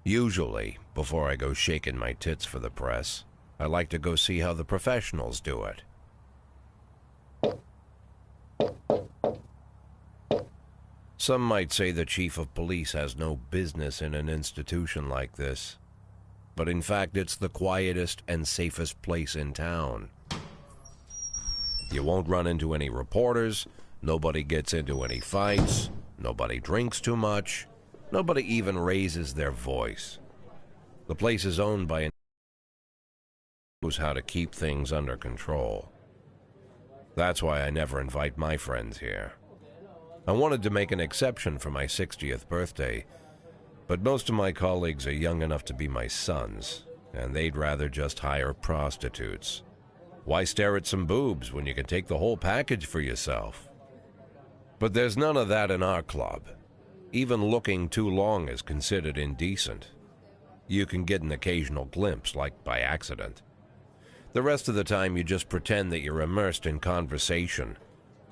Usually, before I go shaking my tits for the press, I like to go see how the professionals do it. Some might say the chief of police has no business in an institution like this, but in fact it's the quietest and safest place in town. You won't run into any reporters, nobody gets into any fights, nobody drinks too much, nobody even raises their voice. The place is owned by an who knows how to keep things under control. That's why I never invite my friends here. I wanted to make an exception for my 60th birthday, but most of my colleagues are young enough to be my sons, and they'd rather just hire prostitutes. Why stare at some boobs when you can take the whole package for yourself? But there's none of that in our club. Even looking too long is considered indecent. You can get an occasional glimpse, like by accident. The rest of the time you just pretend that you're immersed in conversation,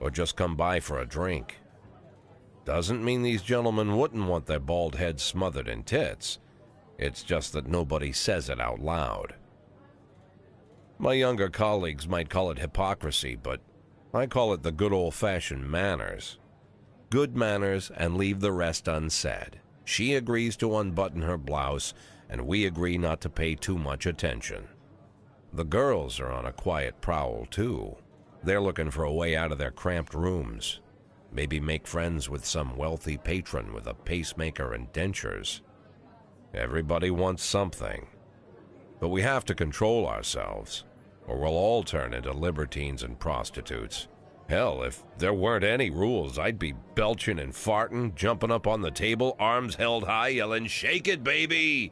or just come by for a drink. Doesn't mean these gentlemen wouldn't want their bald heads smothered in tits. It's just that nobody says it out loud. My younger colleagues might call it hypocrisy, but I call it the good old-fashioned manners. Good manners and leave the rest unsaid. She agrees to unbutton her blouse, and we agree not to pay too much attention. The girls are on a quiet prowl, too. They're looking for a way out of their cramped rooms. Maybe make friends with some wealthy patron with a pacemaker and dentures. Everybody wants something. But we have to control ourselves, or we'll all turn into libertines and prostitutes. Hell, if there weren't any rules, I'd be belching and farting, jumping up on the table, arms held high, yelling, "Shake it, baby!"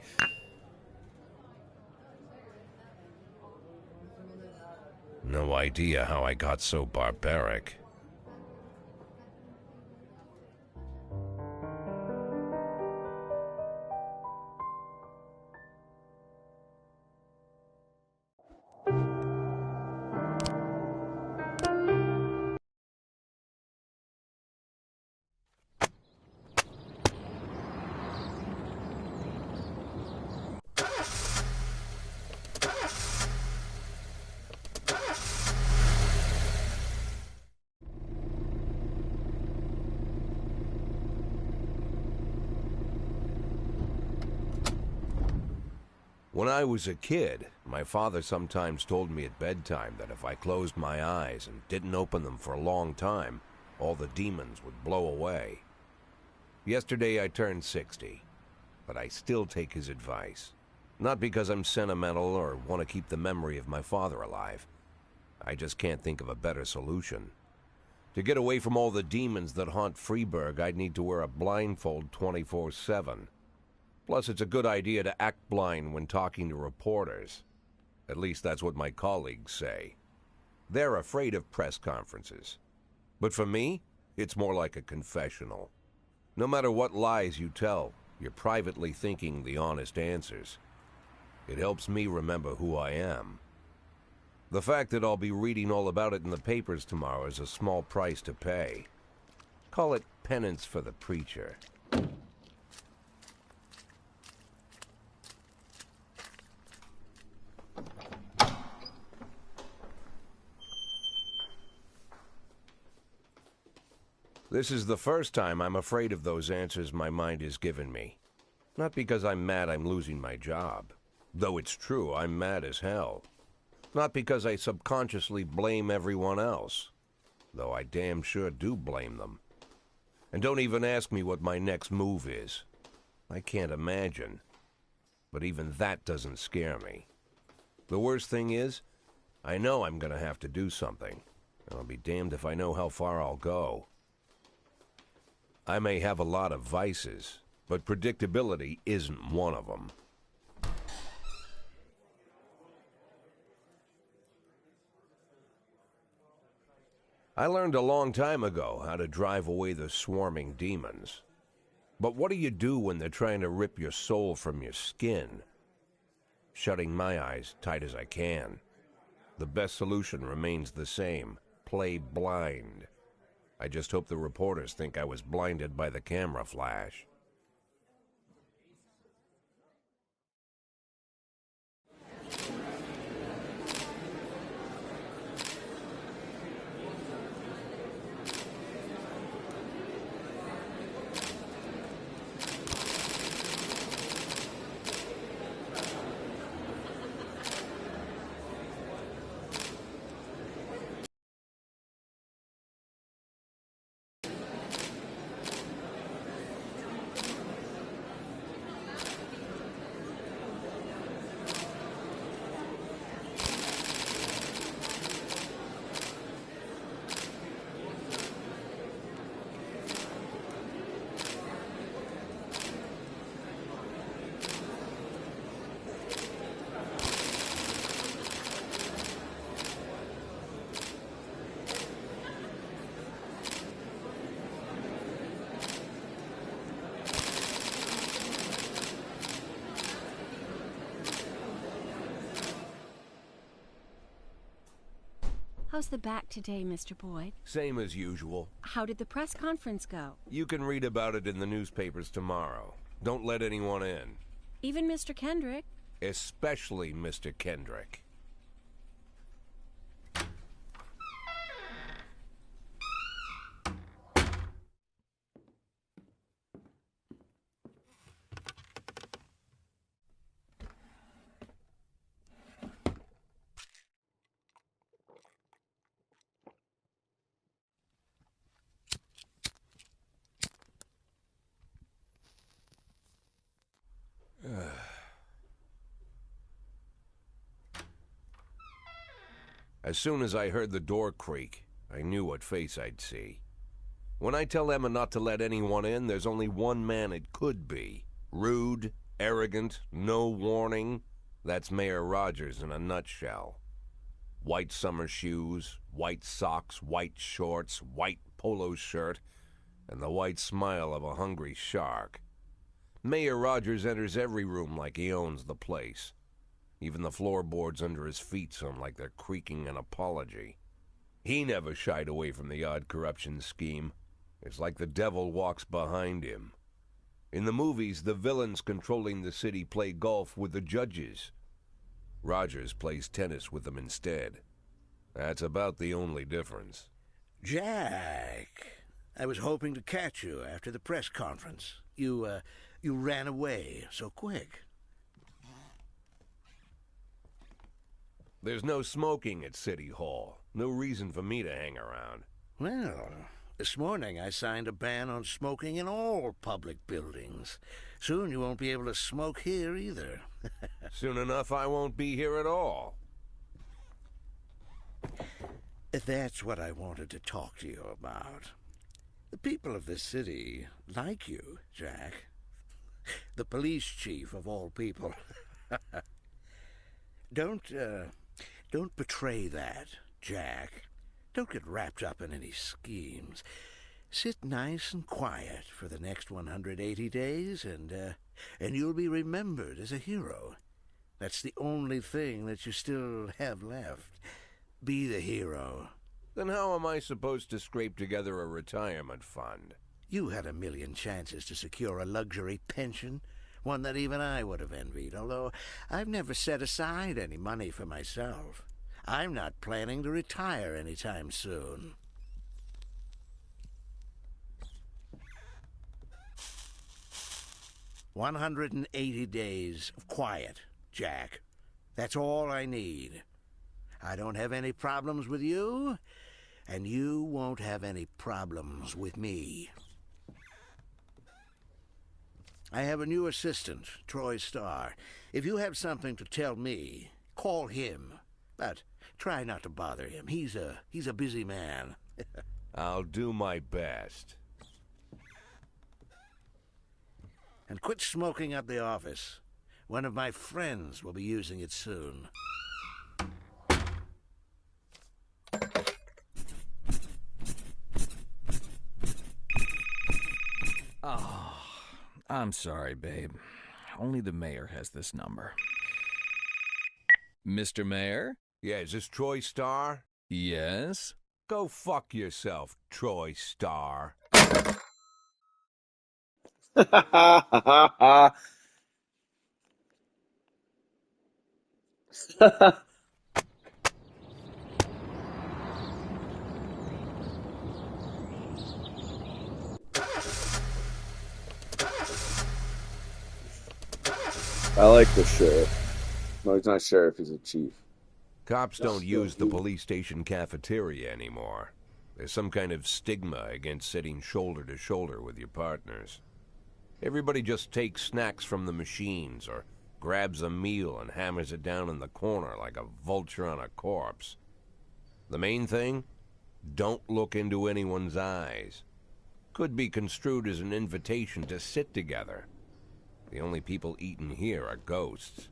No idea how I got so barbaric. When I was a kid, my father sometimes told me at bedtime that if I closed my eyes and didn't open them for a long time, all the demons would blow away. Yesterday I turned 60, but I still take his advice. Not because I'm sentimental or want to keep the memory of my father alive. I just can't think of a better solution. To get away from all the demons that haunt Freeburg, I'd need to wear a blindfold 24/7. Plus, it's a good idea to act blind when talking to reporters. At least that's what my colleagues say. They're afraid of press conferences. But for me, it's more like a confessional. No matter what lies you tell, you're privately thinking the honest answers. It helps me remember who I am. The fact that I'll be reading all about it in the papers tomorrow is a small price to pay. Call it penance for the preacher. This is the first time I'm afraid of those answers my mind has given me. Not because I'm mad I'm losing my job. Though it's true, I'm mad as hell. Not because I subconsciously blame everyone else. Though I damn sure do blame them. And don't even ask me what my next move is. I can't imagine. But even that doesn't scare me. The worst thing is, I know I'm gonna have to do something. And I'll be damned if I know how far I'll go. I may have a lot of vices, but predictability isn't one of them. I learned a long time ago how to drive away the swarming demons. But what do you do when they're trying to rip your soul from your skin? Shutting my eyes tight as I can. The best solution remains the same: play blind. I just hope the reporters think I was blinded by the camera flash. How's the back today, Mr. Boyd? Same as usual. How did the press conference go? You can read about it in the newspapers tomorrow. Don't let anyone in. Even Mr. Kendrick? Especially Mr. Kendrick. As soon as I heard the door creak, I knew what face I'd see. When I tell Emma not to let anyone in, there's only one man it could be. Rude, arrogant, no warning. That's Mayor Rogers in a nutshell. White summer shoes, white socks, white shorts, white polo shirt, and the white smile of a hungry shark. Mayor Rogers enters every room like he owns the place. Even the floorboards under his feet sound like they're creaking an apology. He never shied away from the odd corruption scheme. It's like the devil walks behind him. In the movies, the villains controlling the city play golf with the judges. Rogers plays tennis with them instead. That's about the only difference. Jack, I was hoping to catch you after the press conference. You ran away so quick. There's no smoking at City Hall. No reason for me to hang around. Well, this morning I signed a ban on smoking in all public buildings. Soon you won't be able to smoke here either. Soon enough I won't be here at all. That's what I wanted to talk to you about. The people of this city like you, Jack. The police chief of all people. Don't betray that, Jack. Don't get wrapped up in any schemes. Sit nice and quiet for the next 180 days, and you'll be remembered as a hero. That's the only thing that you still have left. Be the hero. Then how am I supposed to scrape together a retirement fund? You had a million chances to secure a luxury pension, one that even I would have envied, although I've never set aside any money for myself. I'm not planning to retire anytime soon. "180 days of quiet, Jack. That's all I need. I don't have any problems with you, and you won't have any problems with me. I have a new assistant, Troy Starr. If you have something to tell me, call him. But try not to bother him. He's a busy man." I'll do my best. "And quit smoking up the office. One of my friends will be using it soon." Oh, I'm sorry, babe. Only the mayor has this number. Mr. Mayor? Yeah, is this Troy Starr? Yes? Go fuck yourself, Troy Starr. I like the sheriff. No, he's not sheriff, he's a chief. Cops don't use the police station cafeteria anymore. There's some kind of stigma against sitting shoulder to shoulder with your partners. Everybody just takes snacks from the machines or grabs a meal and hammers it down in the corner like a vulture on a corpse. The main thing? Don't look into anyone's eyes. Could be construed as an invitation to sit together. The only people eating here are ghosts.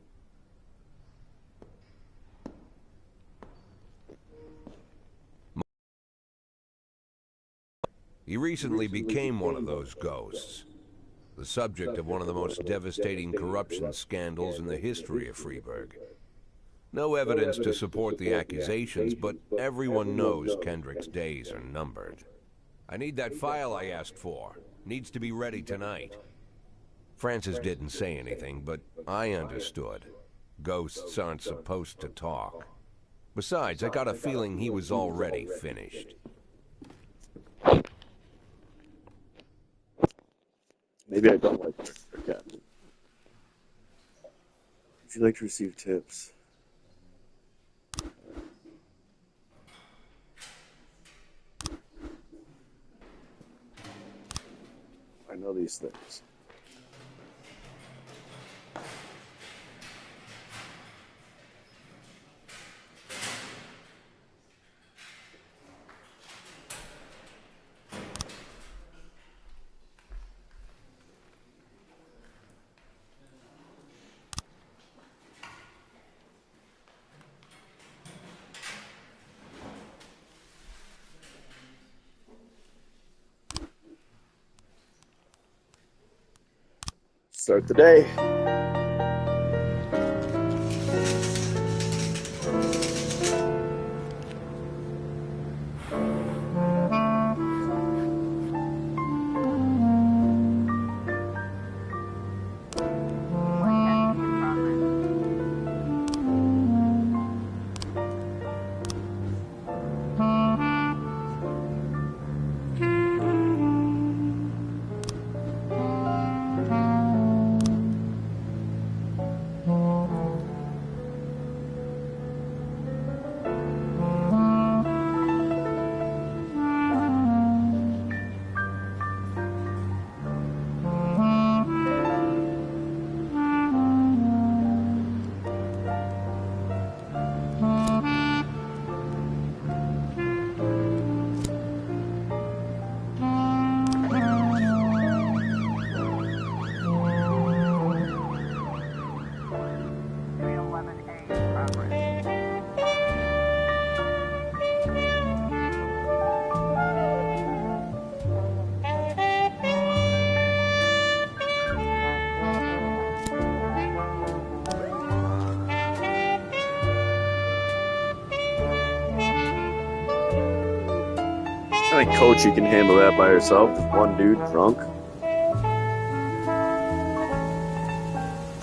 He recently became one of those ghosts, the subject of one of the most devastating corruption scandals in the history of Freeburg. No evidence to support the accusations, but everyone knows Kendrick's days are numbered. I need that file I asked for. Needs to be ready tonight. Francis didn't say anything, but I understood. Ghosts aren't supposed to talk. Besides, I got a feeling he was already finished. Maybe I don't like her, Captain. Would you like to receive tips? I know these things. Start the day. I think Coach, you can handle that by herself. Just one dude drunk.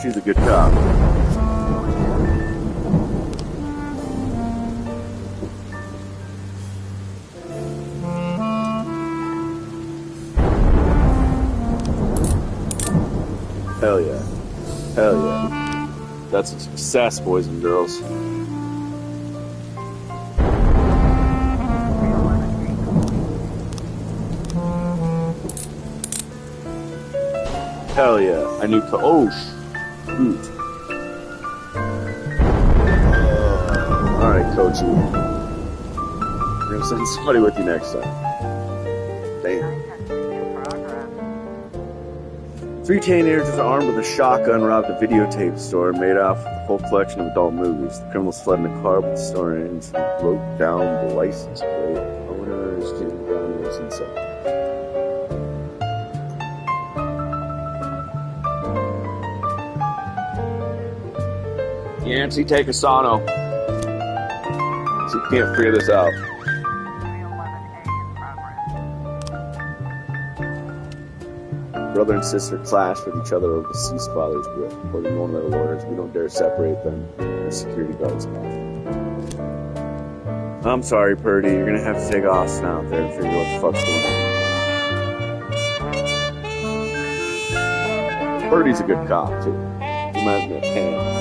She's a good cop. Hell yeah. Hell yeah. That's some success, boys and girls. Hell yeah. I need to. Oh, shoot. Alright, Coachy. We're gonna send somebody with you next time. Damn. 3 teenagers armed with a shotgun robbed a videotape store and made off with a full collection of adult movies. The criminals fled in a car with the store in and wrote down the license plate. Owner is Jim Daniels inside. Yancy, take Asano. See if you can't figure this out. Brother and sister clashed with each other over deceased father's will. According to one of their lawyers, we don't dare separate them. Their security guards have. I'm sorry, Purdy. You're gonna have to take Austin out there and figure out what the fuck's going on. Purdy's a good cop, too. He reminds me of Pam.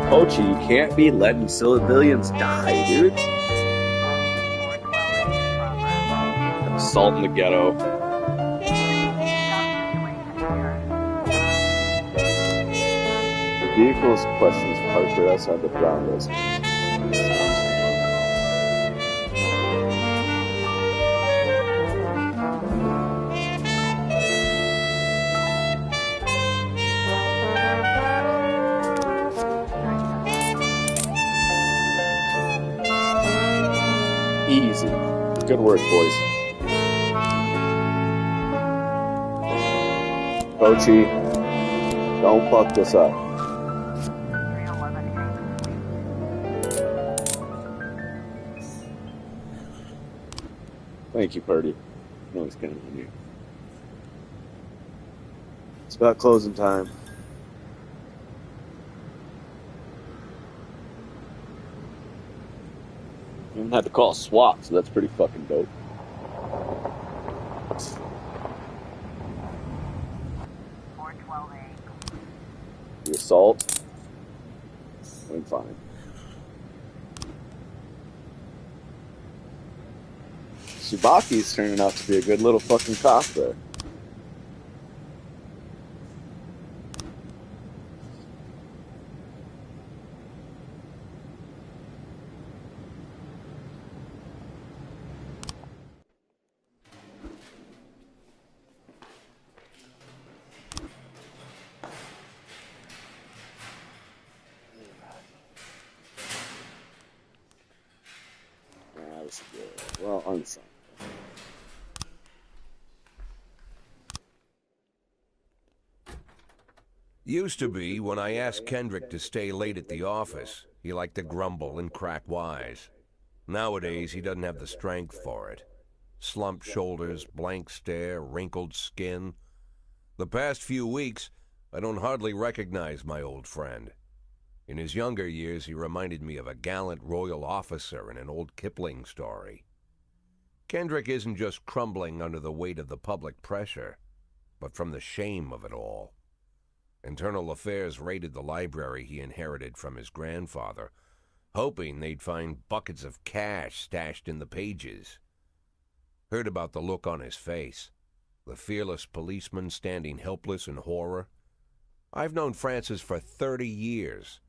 Pochi, you can't be letting civilians die, dude. Assault in the ghetto. The vehicle's questions parked right outside the brown residence. Easy. Good work, boys. Pochi, don't fuck this up. Thank you, Purdy. I know he's counting on you. It's about closing time. You even had to call SWAT, so that's pretty fucking dope. The assault? I'm fine. Subaki's turning out to be a good little fucking cop there. This is good. Well, unsigned. Used to be, when I asked Kendrick to stay late at the office, he liked to grumble and crack wise. Nowadays, he doesn't have the strength for it. Slumped shoulders, blank stare, wrinkled skin. The past few weeks, I don't hardly recognize my old friend. In his younger years, he reminded me of a gallant royal officer in an old Kipling story. Kendrick isn't just crumbling under the weight of the public pressure, but from the shame of it all. Internal Affairs raided the library he inherited from his grandfather, hoping they'd find buckets of cash stashed in the pages. Heard about the look on his face, the fearless policeman standing helpless in horror. I've known Francis for 30 years.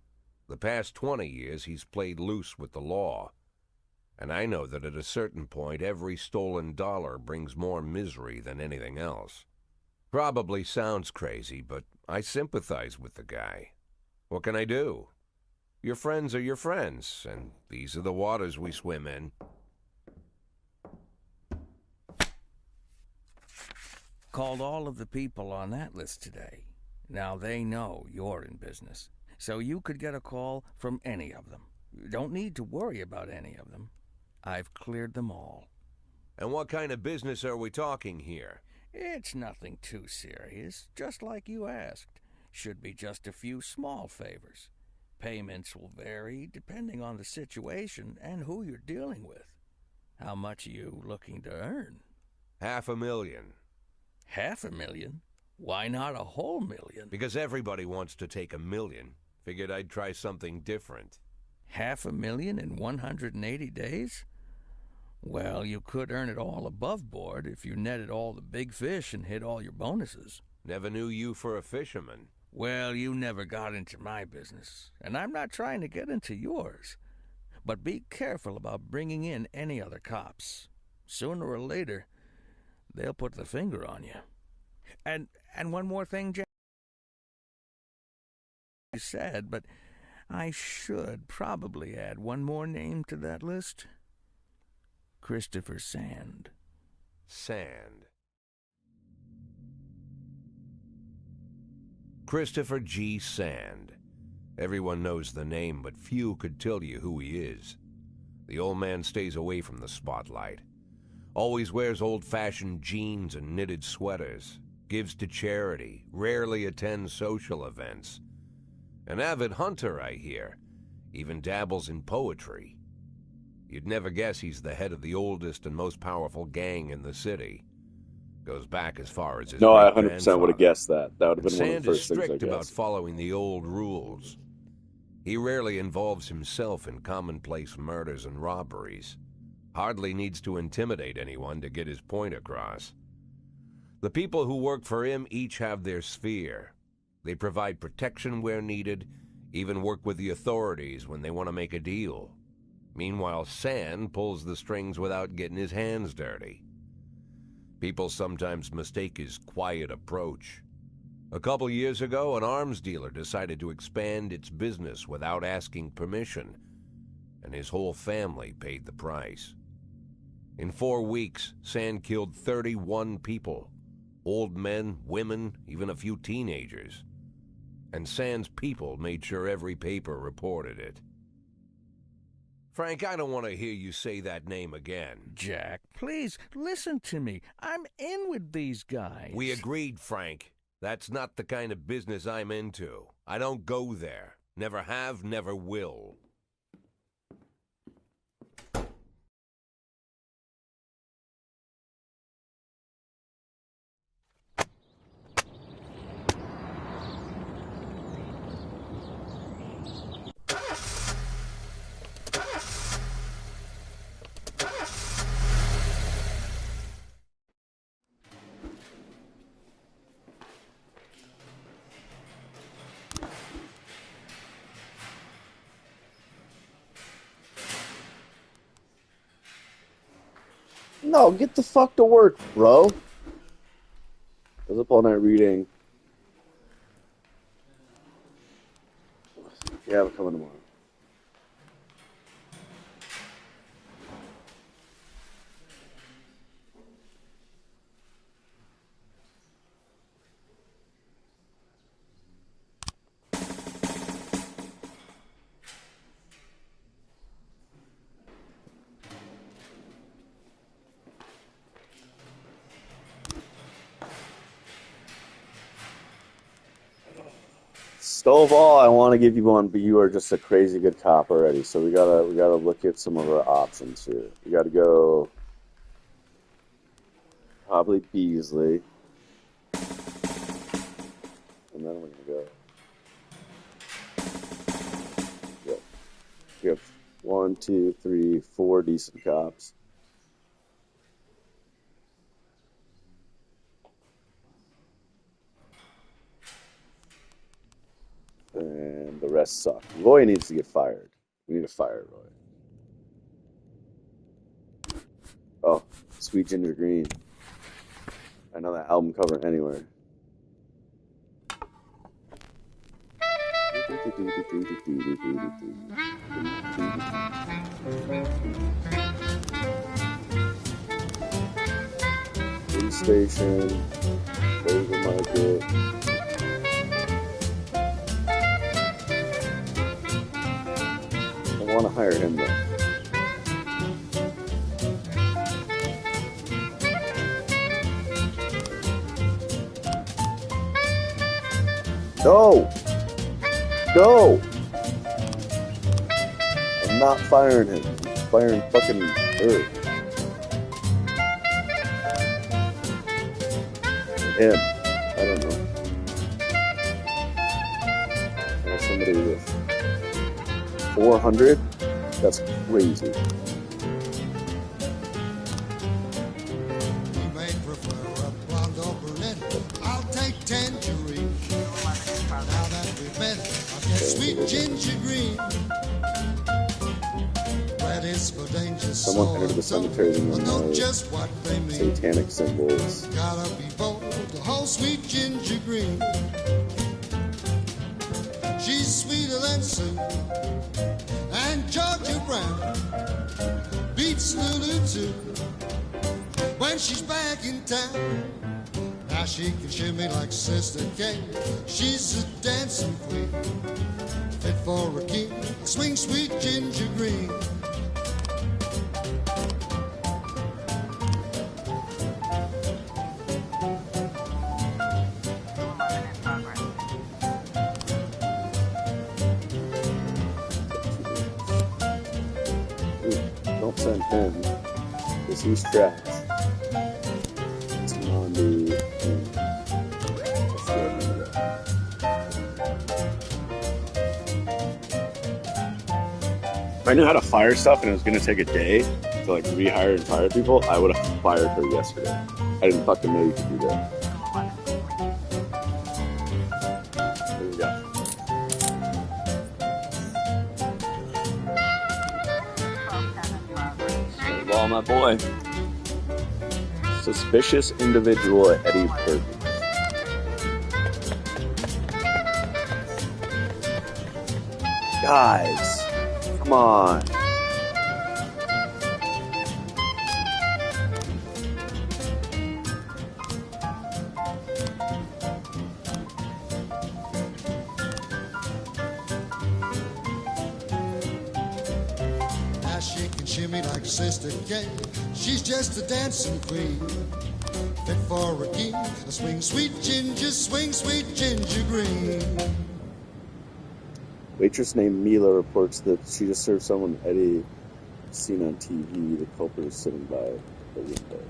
The past 20 years he's played loose with the law. And I know that at a certain point every stolen dollar brings more misery than anything else. Probably sounds crazy, but I sympathize with the guy. What can I do? Your friends are your friends, and these are the waters we swim in. Called all of the people on that list today. Now they know you're in business, so you could get a call from any of them. You don't need to worry about any of them. I've cleared them all. And what kind of business are we talking here? It's nothing too serious, just like you asked. Should be just a few small favors. Payments will vary depending on the situation and who you're dealing with. How much are you looking to earn? $500,000. $500,000? Why not a whole million? Because everybody wants to take $1 million. Figured I'd try something different. $500,000 in 180 days? Well, you could earn it all above board if you netted all the big fish and hit all your bonuses. Never knew you for a fisherman. Well, you never got into my business, and I'm not trying to get into yours. But be careful about bringing in any other cops. Sooner or later, they'll put the finger on you. And one more thing, Jack. You said, but I should probably add one more name to that list. Christopher Sand. Sand. Christopher G. Sand. Everyone knows the name, but few could tell you who he is. The old man stays away from the spotlight. Always wears old-fashioned jeans and knitted sweaters. Gives to charity. Rarely attends social events. An avid hunter, I hear. Even dabbles in poetry. You'd never guess he's the head of the oldest and most powerful gang in the city. Goes back as far as his No, I great-grandfather. 100% would have guessed that. That would have been one of Sand the is first things I strict about guessed. following the old rules. He rarely involves himself in commonplace murders and robberies. Hardly needs to intimidate anyone to get his point across. The people who work for him each have their sphere. They provide protection where needed, even work with the authorities when they want to make a deal. Meanwhile, Sand pulls the strings without getting his hands dirty. People sometimes mistake his quiet approach. A couple years ago, an arms dealer decided to expand its business without asking permission, and his whole family paid the price. In 4 weeks, Sand killed 31 people. Old men, women, even a few teenagers. And Sand's people made sure every paper reported it. Frank, I don't want to hear you say that name again. Jack, please, listen to me. I'm in with these guys. We agreed, Frank. That's not the kind of business I'm into. I don't go there. Never have, never will. No, get the fuck to work, bro. I was up all night reading. Yeah, we're coming tomorrow. Stovall, I want to give you one, but you are just a crazy good cop already. So we gotta look at some of our options here. We gotta go probably Beasley, and then we're gonna go. Yep. We have 1, 2, 3, 4 decent cops. And the rest suck. Roy needs to get fired. We need to fire Roy. Oh, Sweet Ginger Green. I know that album cover anywhere. Police station. Labor market. I want to hire him though. No! No! I'm not firing him. I'm firing fucking her. Him. I don't know. Or somebody with 400? That's crazy. You may prefer a blonde or brunette. I'll take tangerine. Now that we've met, I'll get sweet ginger green. Red is for danger. Someone entered the cemetery and know just what they mean. Satanic symbols. Gotta be bold, the whole sweet ginger green. She's sweeter than Sue and Georgia Brown. Beats Lulu too when she's back in town. Now she can shimmy like Sister Kate. She's a dancing queen, fit for a king. Swing sweet ginger green. Don't send him, because he's trash. It's on the... If I knew how to fire stuff and it was going to take a day to like rehire and fire people, I would have fired her yesterday. I didn't fucking know you could do that. There we go. Well, my boy. Suspicious individual at Eddie Burger. Guys, come on. shimmy like Sister Kate. She's just a dancing queen, fit for a king. Swing, sweet ginger green. Waitress named Mila reports that she just served someone Eddie seen on TV. The culprit is sitting by the window.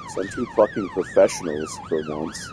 Some two fucking professionals for once.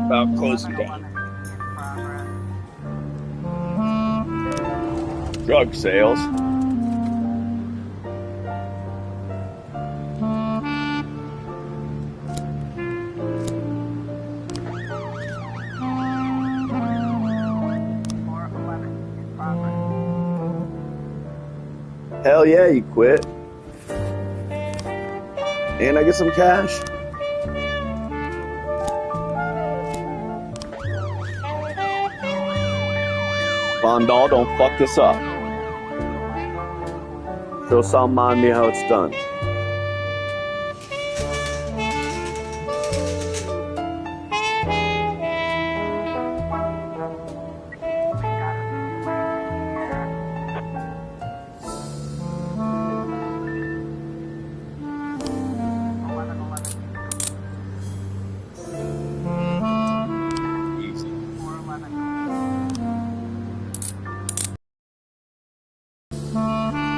About closing down. Drug sales. Hell yeah, you quit. And I get some cash. Bondal, don't fuck this up. Show Salmandi how it's done.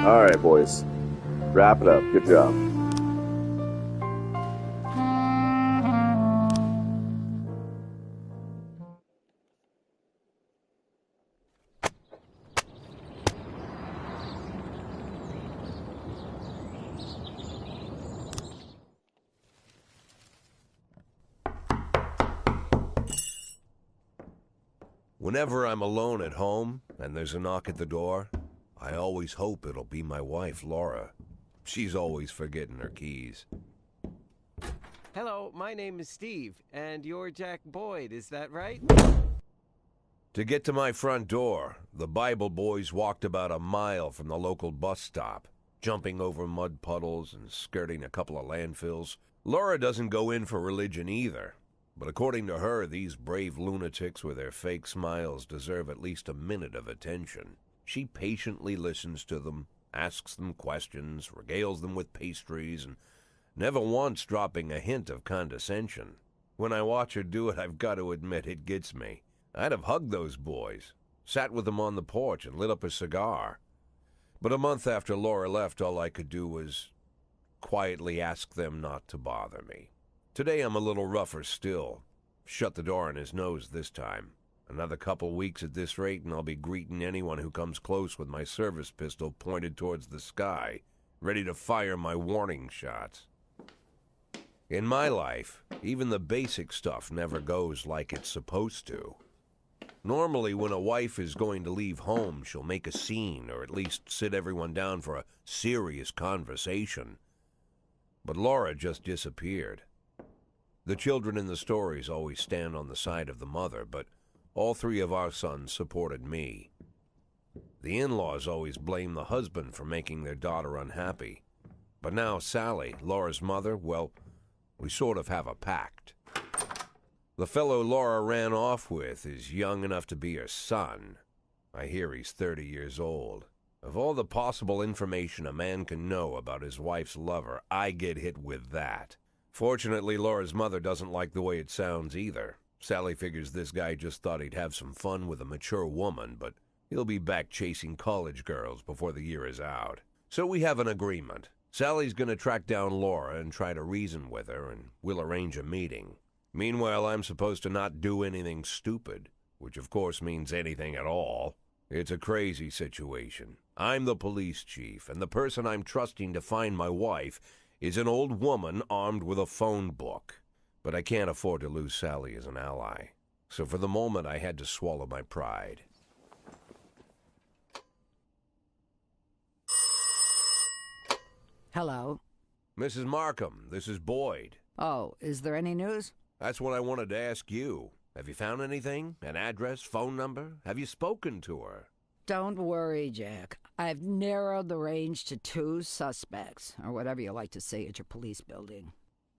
All right, boys. Wrap it up. Good job. Whenever I'm alone at home and there's a knock at the door, I always hope it'll be my wife, Laura. She's always forgetting her keys. Hello, my name is Steve, and you're Jack Boyd, is that right? To get to my front door, the Bible boys walked about a mile from the local bus stop, jumping over mud puddles and skirting a couple of landfills. Laura doesn't go in for religion either, but according to her, these brave lunatics with their fake smiles deserve at least a minute of attention. She patiently listens to them, asks them questions, regales them with pastries, and never once dropping a hint of condescension. When I watch her do it, I've got to admit it gets me. I'd have hugged those boys, sat with them on the porch and lit up a cigar. But a month after Laura left, all I could do was quietly ask them not to bother me. Today I'm a little rougher still. Shut the door on his nose this time. Another couple weeks at this rate, and I'll be greeting anyone who comes close with my service pistol pointed towards the sky, ready to fire my warning shots. In my life, even the basic stuff never goes like it's supposed to. Normally, when a wife is going to leave home, she'll make a scene, or at least sit everyone down for a serious conversation. But Laura just disappeared. The children in the stories always stand on the side of the mother, but all three of our sons supported me. The in-laws always blame the husband for making their daughter unhappy. But now Sally, Laura's mother, well, we sort of have a pact. The fellow Laura ran off with is young enough to be her son. I hear he's 30 years old. Of all the possible information a man can know about his wife's lover, I get hit with that. Fortunately, Laura's mother doesn't like the way it sounds either. Sally figures this guy just thought he'd have some fun with a mature woman, but he'll be back chasing college girls before the year is out. So we have an agreement. Sally's going to track down Laura and try to reason with her, and we'll arrange a meeting. Meanwhile, I'm supposed to not do anything stupid, which of course means anything at all. It's a crazy situation. I'm the police chief, and the person I'm trusting to find my wife is an old woman armed with a phone book. But I can't afford to lose Sally as an ally. So for the moment, I had to swallow my pride. Hello. Mrs. Markham, this is Boyd. Oh, is there any news? That's what I wanted to ask you. Have you found anything? An address, phone number? Have you spoken to her? Don't worry, Jack. I've narrowed the range to 2 suspects, or whatever you like to say at your police building.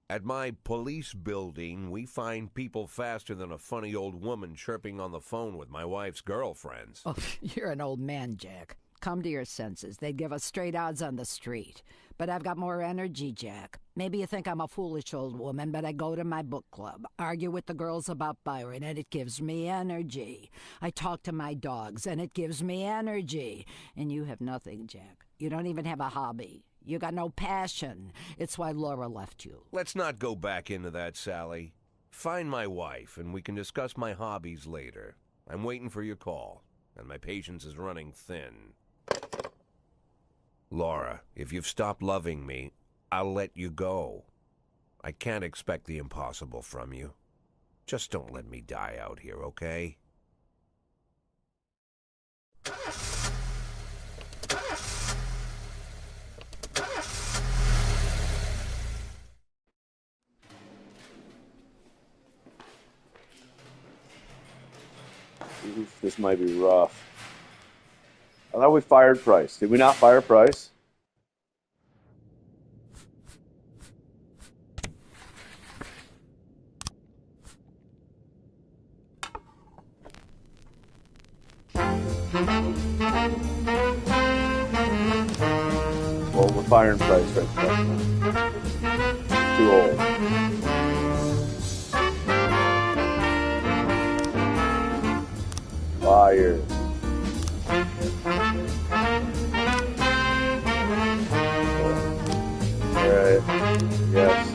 At my police building, we find people faster than a funny old woman chirping on the phone with my wife's girlfriends. Oh, you're an old man, Jack. Come to your senses. They'd give us straight odds on the street. But I've got more energy, Jack. Maybe you think I'm a foolish old woman, but I go to my book club, argue with the girls about Byron, and it gives me energy. I talk to my dogs, and it gives me energy. And you have nothing, Jack. You don't even have a hobby. You got no passion. It's why Laura left you. Let's not go back into that, Sally. Find my wife, and we can discuss my hobbies later. I'm waiting for your call, and my patience is running thin. Laura, if you've stopped loving me, I'll let you go. I can't expect the impossible from you. Just don't let me die out here, okay? Oof, this might be rough. I thought we fired Price. Did we not fire Price? Well, we're firing Price right now. Too old. Fired. Alright. Yes.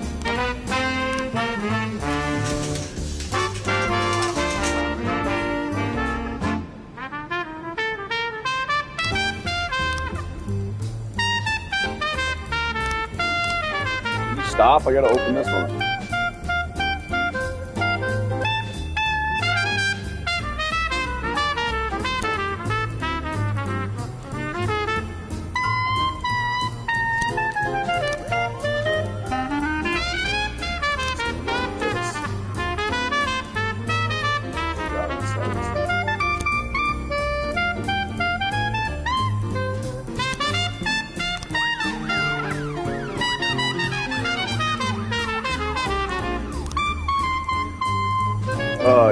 Can you stop? I gotta open this one.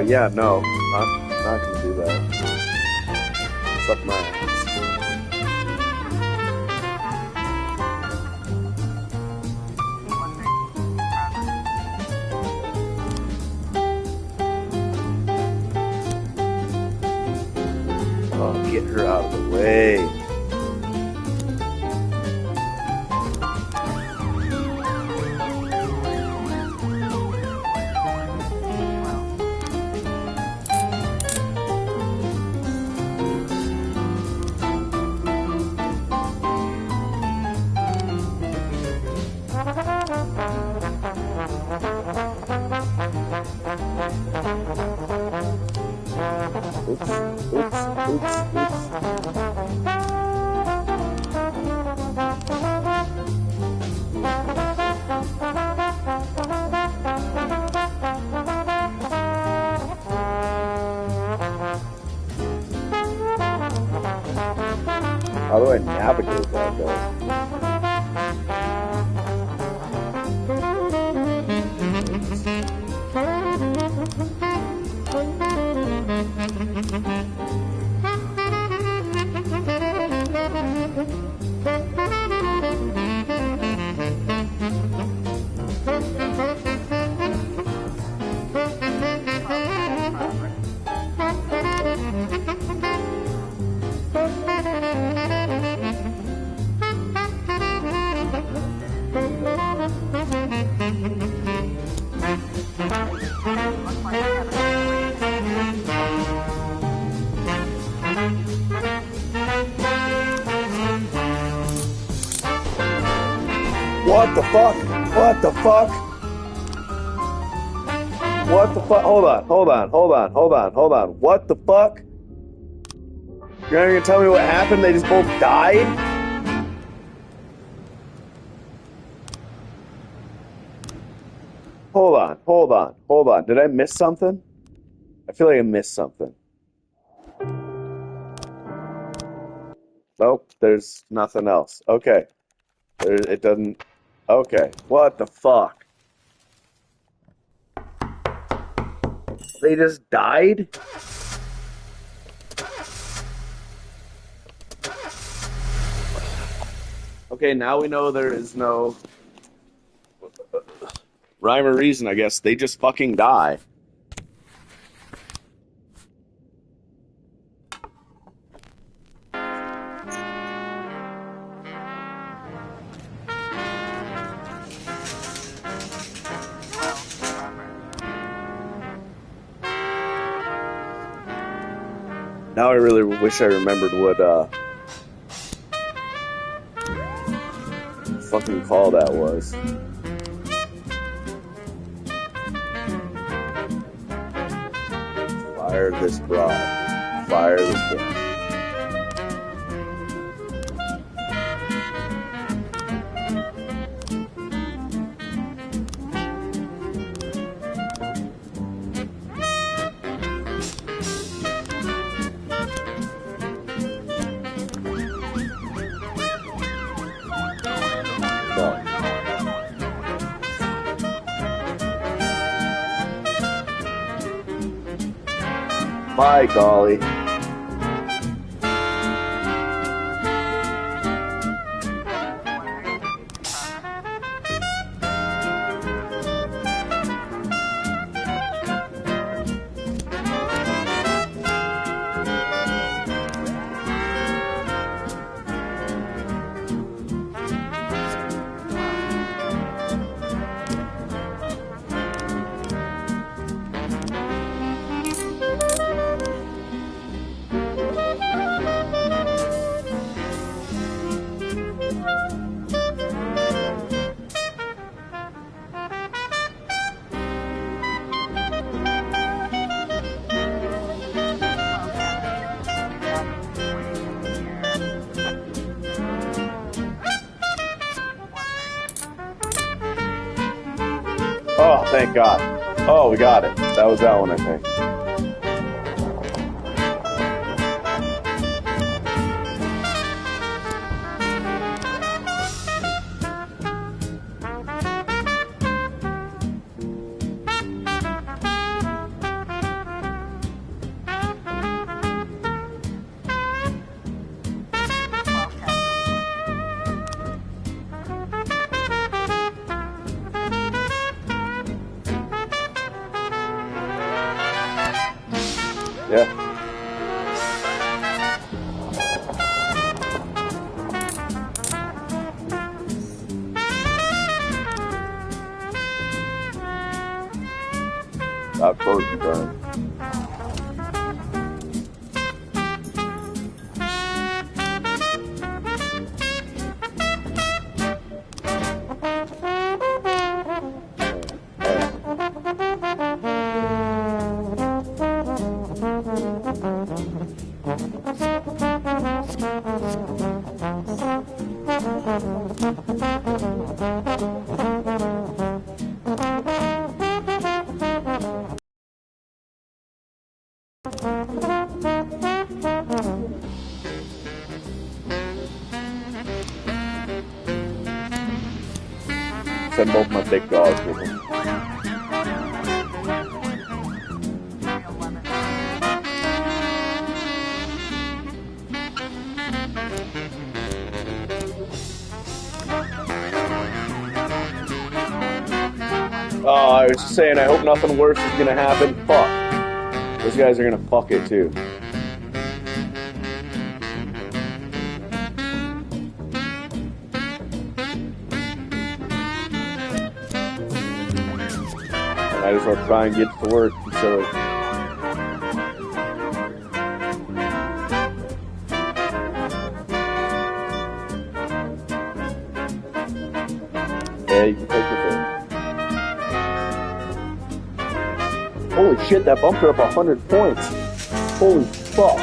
Yeah, no, not gonna do that. Suck my ass. Oh, get her out of the way. How do I navigate that though? What the fuck? What the fuck? What the fuck? Hold on. What the fuck? You're not even gonna tell me what happened? They just both died? Hold on. Did I miss something? I feel like I missed something. Nope, there's nothing else. Okay. It doesn't... Okay. What the fuck? They just died? Okay, now we know there is no rhyme or reason, I guess. They just fucking die. Now I really wish I remembered what fucking call that was. Fire this broad. Fire this broad. By golly. Oh, thank God. Oh, we got it. That was that one, I think. Yeah. Stop frozen, Brian. Send both my big dogs with him. Oh, I was just saying, I hope nothing worse is gonna happen. Fuck. Those guys are gonna fuck it too. I just want to try and get to work, so... Yeah, you can take the bid. Holy shit, that bumped her up 100 points. Holy fuck.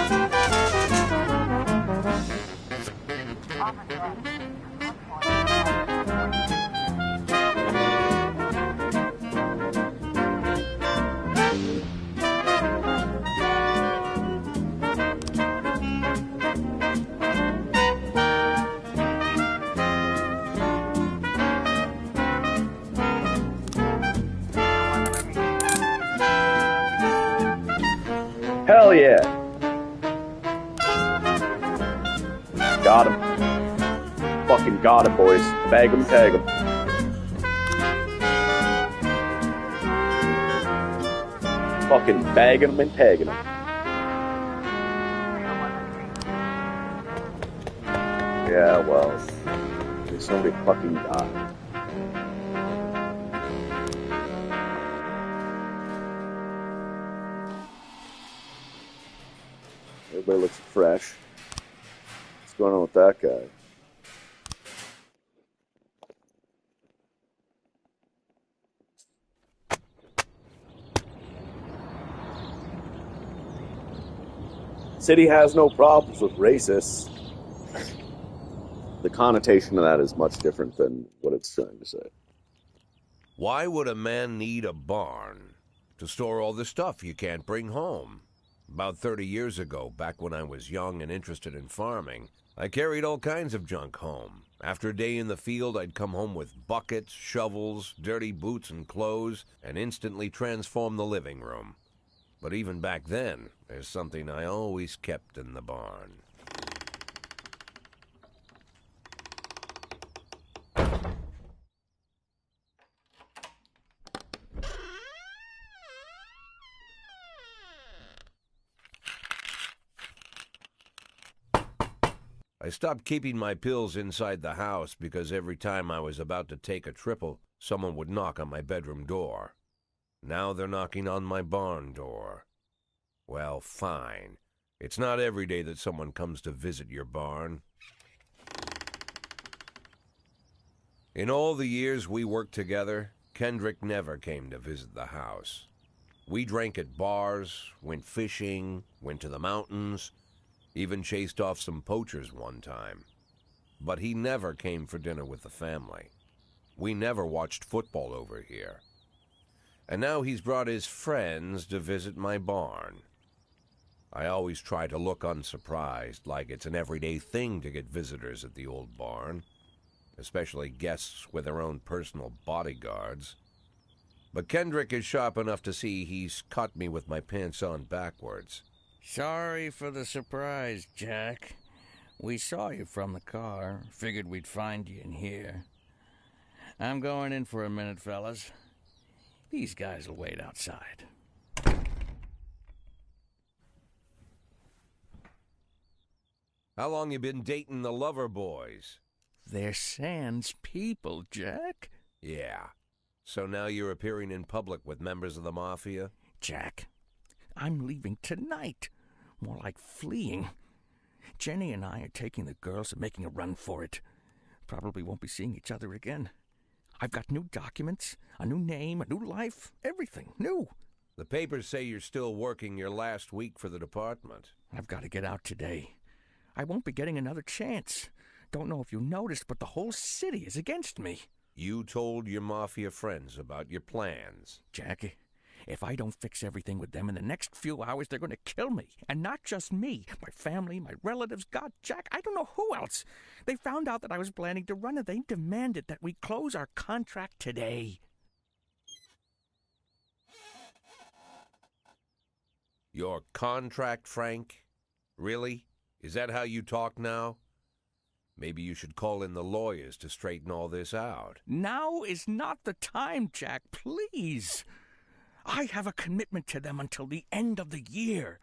Hell yeah. Got him. Fucking got him, boys. Bag him, tag him. Fucking bagging him and tagging him. Yeah, well, at least nobody fucking died. Everybody looks fresh. What's going on with that guy? City has no problems with racists. The connotation of that is much different than what it's trying to say. Why would a man need a barn? To store all the stuff you can't bring home. About 30 years ago, back when I was young and interested in farming, I carried all kinds of junk home. After a day in the field, I'd come home with buckets, shovels, dirty boots and clothes, and instantly transform the living room. But even back then, there's something I always kept in the barn. I stopped keeping my pills inside the house because every time I was about to take a triple, someone would knock on my bedroom door. Now they're knocking on my barn door. Well, fine. It's not every day that someone comes to visit your barn. In all the years we worked together, Kendrick never came to visit the house. We drank at bars, went fishing, went to the mountains, even chased off some poachers one time. But he never came for dinner with the family. We never watched football over here. And now he's brought his friends to visit my barn. I always try to look unsurprised, like it's an everyday thing to get visitors at the old barn, especially guests with their own personal bodyguards. But Kendrick is sharp enough to see he's caught me with my pants on backwards. Sorry for the surprise, Jack. We saw you from the car. Figured we'd find you in here. I'm going in for a minute, fellas. These guys will wait outside. How long you been dating the Lover Boys? They're Sans people, Jack. Yeah. So now you're appearing in public with members of the Mafia? Jack, I'm leaving tonight. More like fleeing. Jenny and I are taking the girls and making a run for it. Probably won't be seeing each other again. I've got new documents, a new name, a new life, everything new. The papers say you're still working your last week for the department. I've got to get out today. I won't be getting another chance. Don't know if you noticed, but the whole city is against me. You told your Mafia friends about your plans. Jackie, if I don't fix everything with them in the next few hours, they're going to kill me. And not just me. My family, my relatives, God, Jack, I don't know who else. They found out that I was planning to run, and they demanded that we close our contract today. Your contract, Frank? Really? Is that how you talk now? Maybe you should call in the lawyers to straighten all this out. Now is not the time, Jack, please. I have a commitment to them until the end of the year.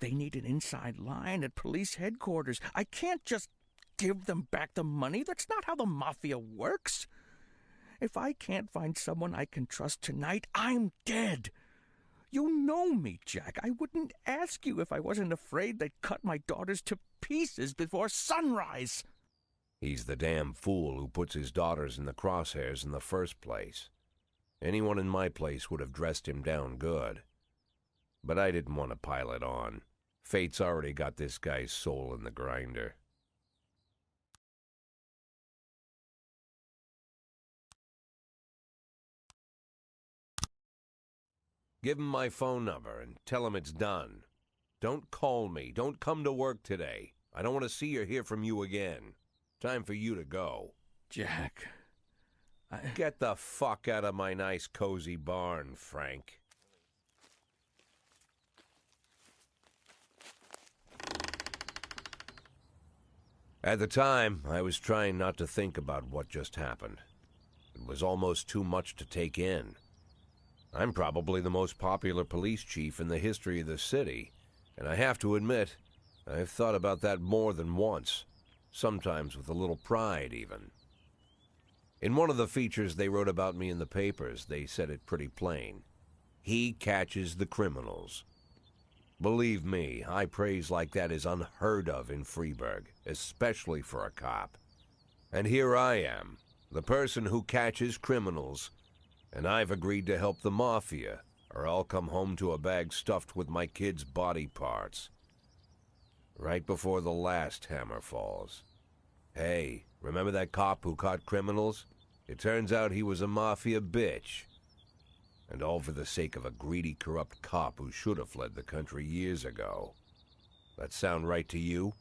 They need an inside line at police headquarters. I can't just give them back the money. That's not how the Mafia works. If I can't find someone I can trust tonight, I'm dead. You know me, Jack. I wouldn't ask you if I wasn't afraid they'd cut my daughters to pieces before sunrise. He's the damn fool who puts his daughters in the crosshairs in the first place. Anyone in my place would have dressed him down good. But I didn't want to pile it on. Fate's already got this guy's soul in the grinder. Give him my phone number and tell him it's done. Don't call me. Don't come to work today. I don't want to see or hear from you again. Time for you to go. Jack, Get the fuck out of my nice cozy barn, Frank. At the time, I was trying not to think about what just happened. It was almost too much to take in. I'm probably the most popular police chief in the history of the city, and I have to admit, I've thought about that more than once, sometimes with a little pride even. In one of the features they wrote about me in the papers, they said it pretty plain. He catches the criminals. Believe me, high praise like that is unheard of in Freeburg, especially for a cop. And here I am, the person who catches criminals, and I've agreed to help the mafia, or I'll come home to a bag stuffed with my kids' body parts. Right before the last hammer falls. Hey, remember that cop who caught criminals? It turns out he was a mafia bitch. And all for the sake of a greedy, corrupt cop who should have fled the country years ago. That sound right to you?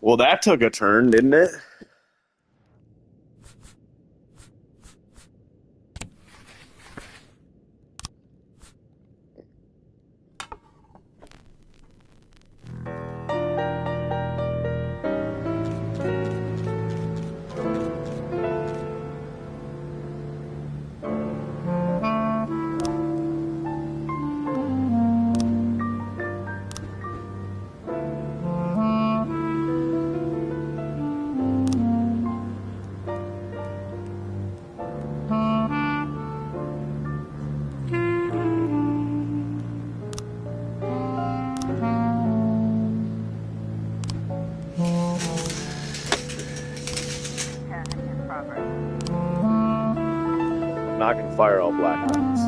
Well, that took a turn, didn't it? Not gonna fire all black ones.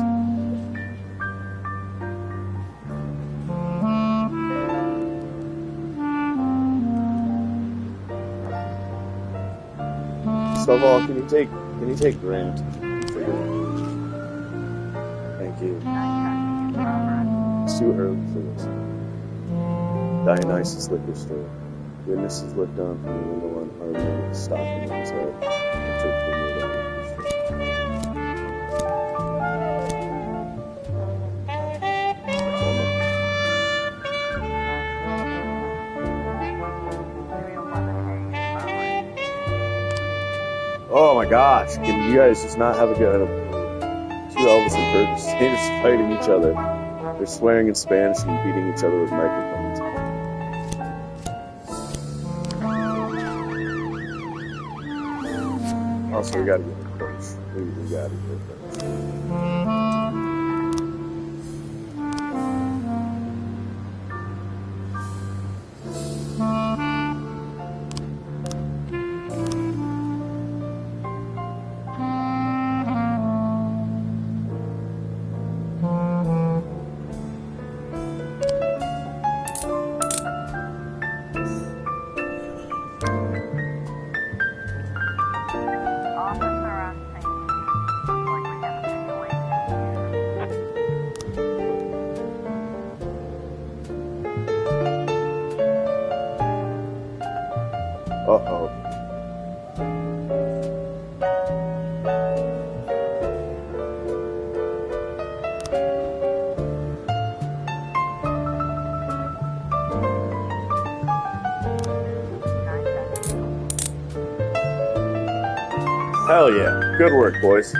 Stovall, can you take Grant? Thank you. It's too early for this. Dionysus liquor store. Witnesses looked down from the window on Hardman, stopped him in his head, and took him near the liquor store. Oh my gosh, can you guys just not have a good two Elvis and Kurt just fighting each other? They're swearing in Spanish and beating each other with microphones. Also, we gotta get a coach. We gotta get a coach. Uh-oh. Hell yeah. Good work, boys.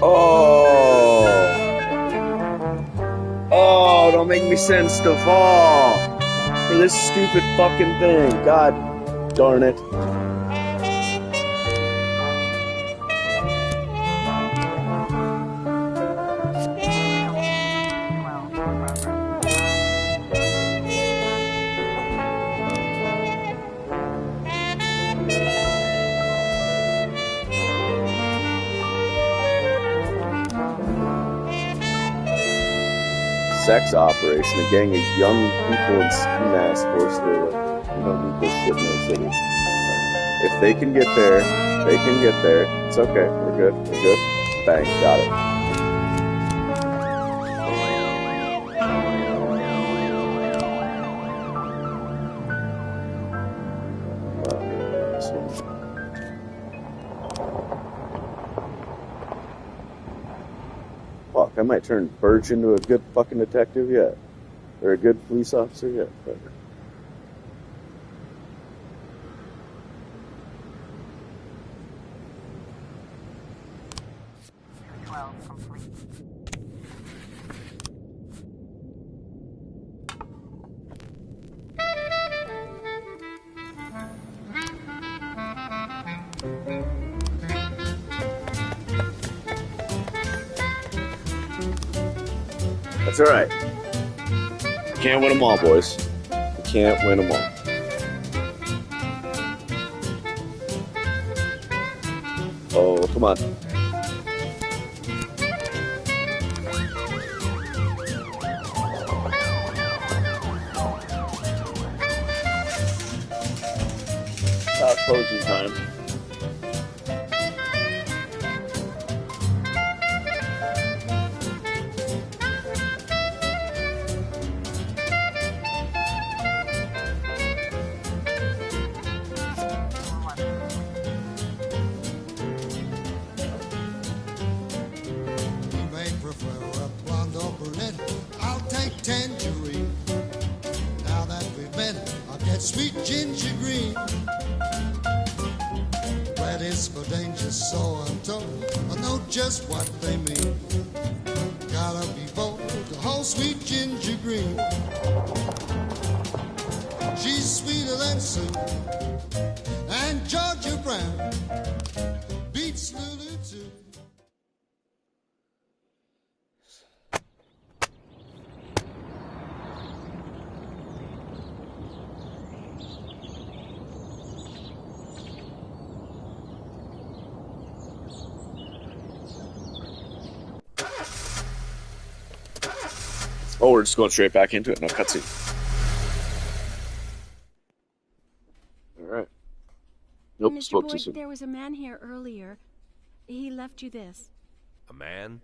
Oh. Oh, don't make me send Staval for this stupid fucking thing. God darn it. Sex operation. A gang of young people in ski masks forced to, we don't need this shit in the city. If they can get there, they can get there. It's okay. We're good. We're good. Bang. Got it. Fuck, I might turn Birch into a good fucking detective yet. Or a good police officer yet. Whatever. That's alright. Can't win them all, boys. We can't win them all. Oh, come on. Closing time. You may prefer a blonde or brunette. I'll take tangerine. Now that we've met, I'll get sweet ginger green. Red is for danger, so I'm told. I know just what they mean. Gotta be bold, the whole sweet ginger green. She's sweeter than Sue and Georgia Brown beats Lulu too. Oh, we're just going straight back into it. No cutscene. Alright. Nope, Mr. spoke too Boyd, soon. there was a man here earlier. He left you this. A man?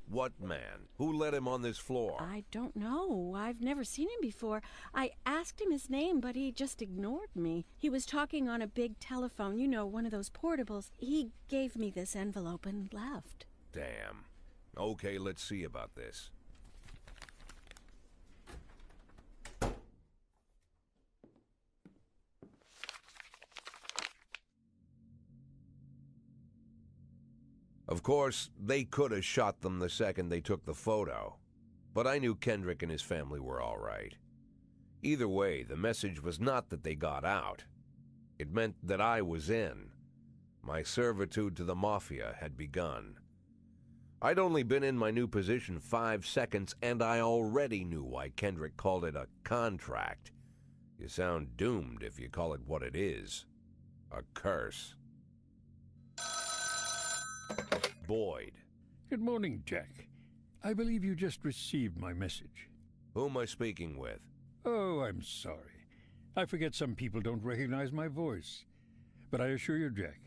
What man? Who let him on this floor? I don't know. I've never seen him before. I asked him his name, but he just ignored me. He was talking on a big telephone, you know, one of those portables. He gave me this envelope and left. Damn. Okay, let's see about this. Of course, they could have shot them the second they took the photo. But I knew Kendrick and his family were all right. Either way, the message was not that they got out. It meant that I was in. My servitude to the Mafia had begun. I'd only been in my new position 5 seconds, and I already knew why Kendrick called it a contract. You sound doomed if you call it what it is. A curse. Boyd. Good morning, Jack. I believe you just received my message. Who am I speaking with? Oh, I'm sorry. I forget some people don't recognize my voice. But I assure you, Jack,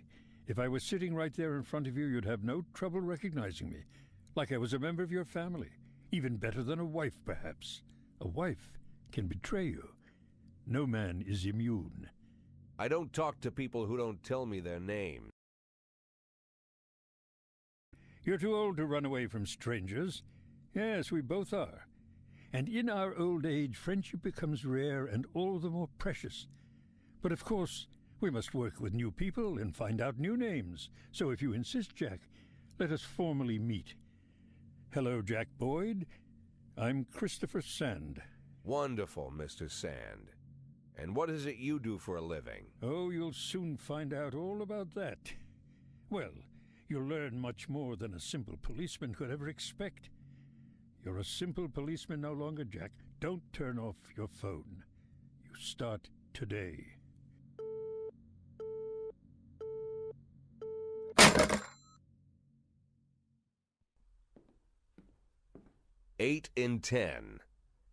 if I was sitting right there in front of you, you'd have no trouble recognizing me. Like I was a member of your family. Even better than a wife, perhaps. A wife can betray you. No man is immune. I don't talk to people who don't tell me their names. You're too old to run away from strangers. Yes, we both are. And in our old age, friendship becomes rare and all the more precious. But of course, we must work with new people and find out new names. So if you insist, Jack, let us formally meet. Hello, Jack Boyd. I'm Christopher Sand. Wonderful, Mr. Sand. And what is it you do for a living? Oh, you'll soon find out all about that. Well, you'll learn much more than a simple policeman could ever expect. You're a simple policeman no longer, Jack. Don't turn off your phone. You start today. Eight in 10.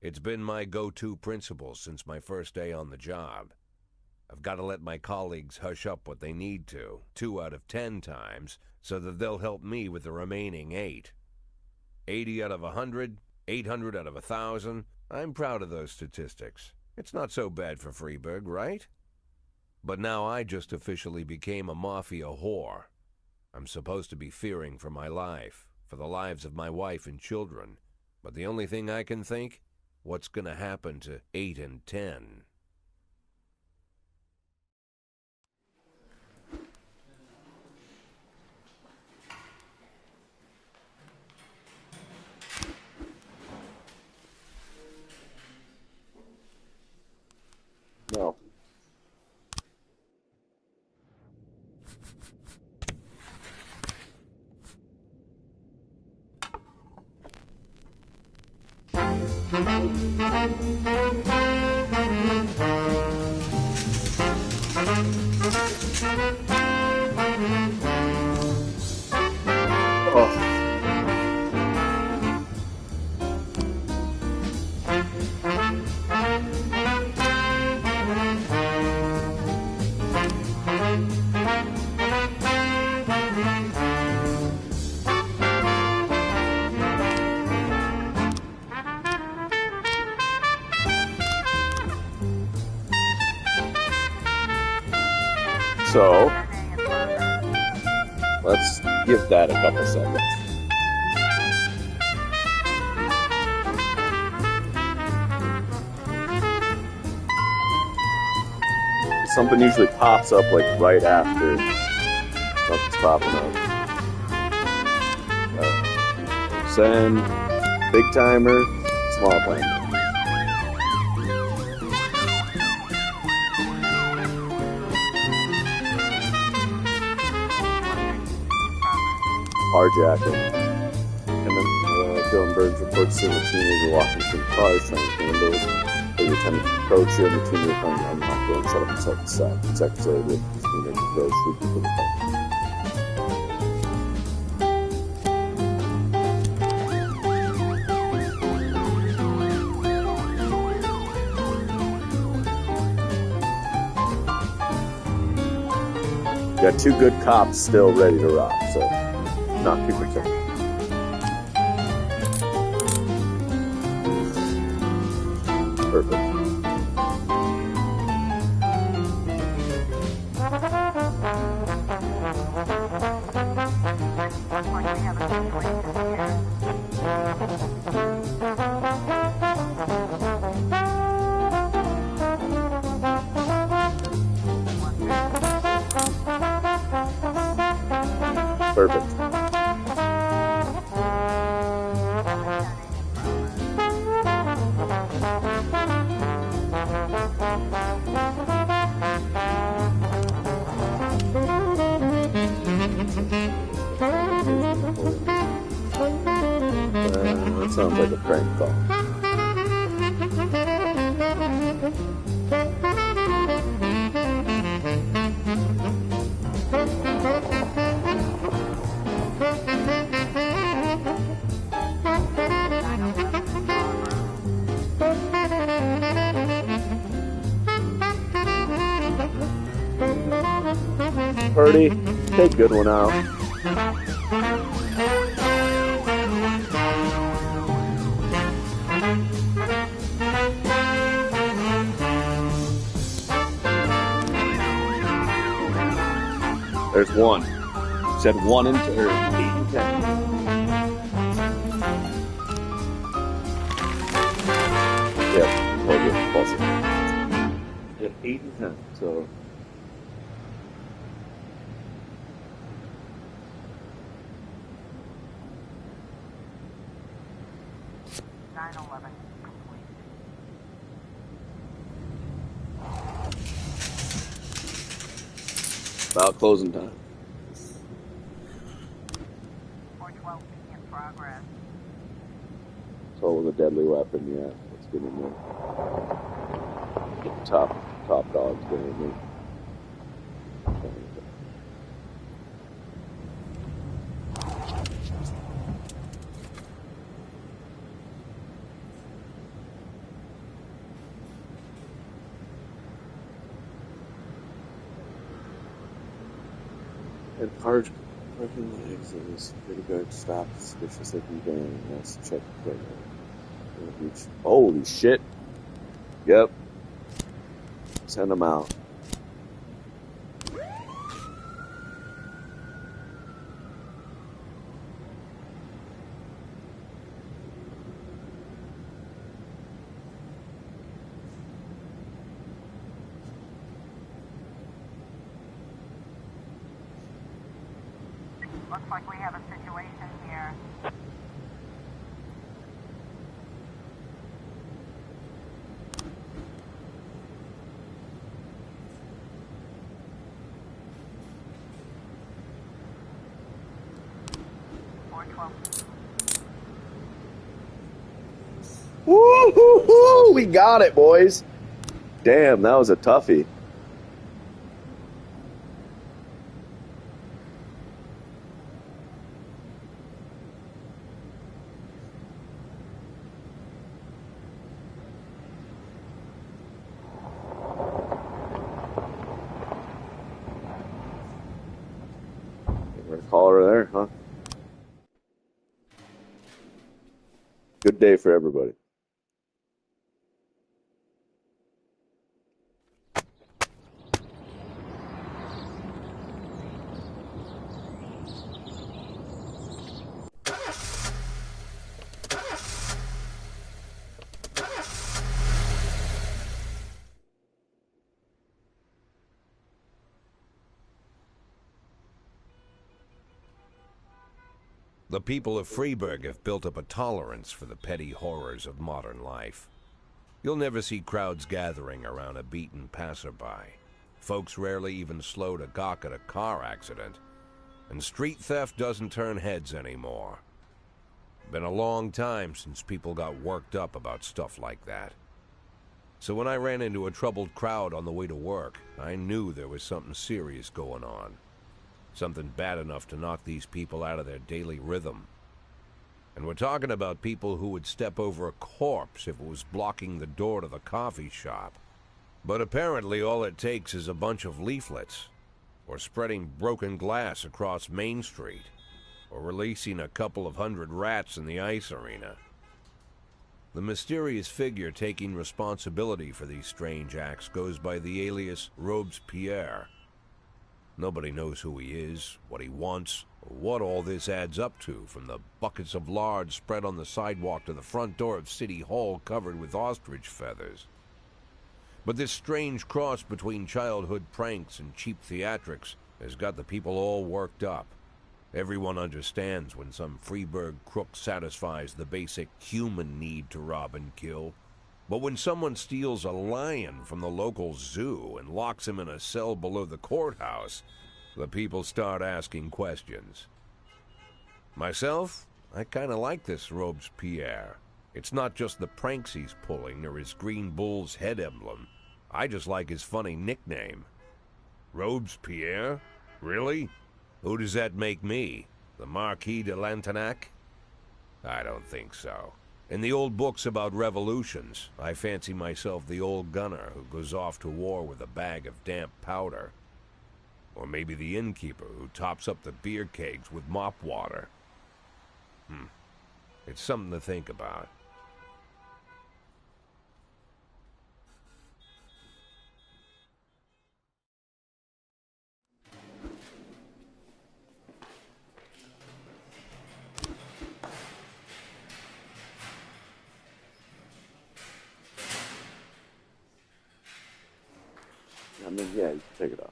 It's been my go-to principle since my first day on the job. I've got to let my colleagues hush up what they need to, 2 out of 10 times, so that they'll help me with the remaining 8. 80 out of 100, 800 out of 1,000. I'm proud of those statistics. It's not so bad for Freeburg, right? But now I just officially became a mafia whore. I'm supposed to be fearing for my life, for the lives of my wife and children. But the only thing I can think, what's going to happen to 8 and 10? No. Oh. So, let's give that a couple seconds. Something usually pops up like right after something's popping up. Send, big timer, small timer. Carjacking. And then Dylan Burns reports seeing a teenager walking through cars trying to handle. They attempted to approach him. The teenager trying to unlock the door and set up himself inside. Seconds later, the teenager goes shooting for the car. Got 2 good cops still ready to rock, so not too concerned. Perfect. Perfect. That sounds like a prank call. Purdy, take a good one out. There's 1. Said 1 and 8 and 10. Yeah, told you. Awesome. At 8 and 10, so. 911 complete. About closing time. 412 in progress. So with a deadly weapon, yeah. Let's get in there. Get the top dogs there in there. And parking legs and the security guard stopped suspicious looking van. Let's check the plate. Holy shit. Yep. Send them out. Looks like we have a situation here. Woo-hoo-hoo! We got it, boys. Damn, that was a toughie. Call her there, huh? Good day for everybody. The people of Freeburg have built up a tolerance for the petty horrors of modern life. You'll never see crowds gathering around a beaten passerby. Folks rarely even slow to gawk at a car accident. And street theft doesn't turn heads anymore. Been a long time since people got worked up about stuff like that. So when I ran into a troubled crowd on the way to work, I knew there was something serious going on. Something bad enough to knock these people out of their daily rhythm. And we're talking about people who would step over a corpse if it was blocking the door to the coffee shop. But apparently all it takes is a bunch of leaflets, or spreading broken glass across Main Street, or releasing a couple of hundred rats in the ice arena. The mysterious figure taking responsibility for these strange acts goes by the alias Robespierre. Nobody knows who he is, what he wants, or what all this adds up to, from the buckets of lard spread on the sidewalk to the front door of City Hall covered with ostrich feathers. But this strange cross between childhood pranks and cheap theatrics has got the people all worked up. Everyone understands when some Freeburg crook satisfies the basic human need to rob and kill. But when someone steals a lion from the local zoo and locks him in a cell below the courthouse, the people start asking questions. Myself, I kinda like this Robespierre. It's not just the pranks he's pulling or his green bull's head emblem. I just like his funny nickname. Robespierre? Really? Who does that make me? The Marquis de Lantenac? I don't think so. In the old books about revolutions, I fancy myself the old gunner who goes off to war with a bag of damp powder. Or maybe the innkeeper who tops up the beer kegs with mop water. It's something to think about. I mean, yeah, you can take it off.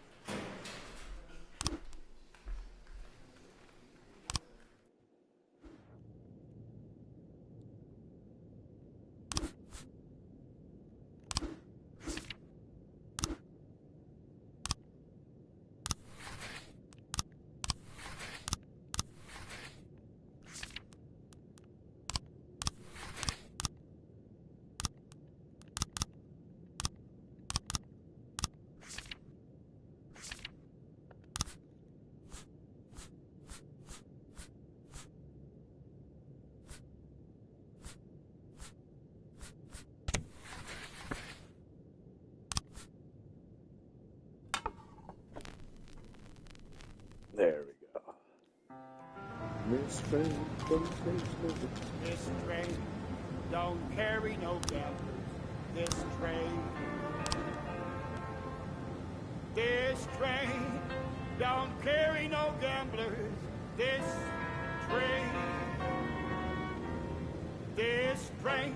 This train don't carry no This train don't carry no gamblers. This train. This train don't carry no gamblers. This train. This train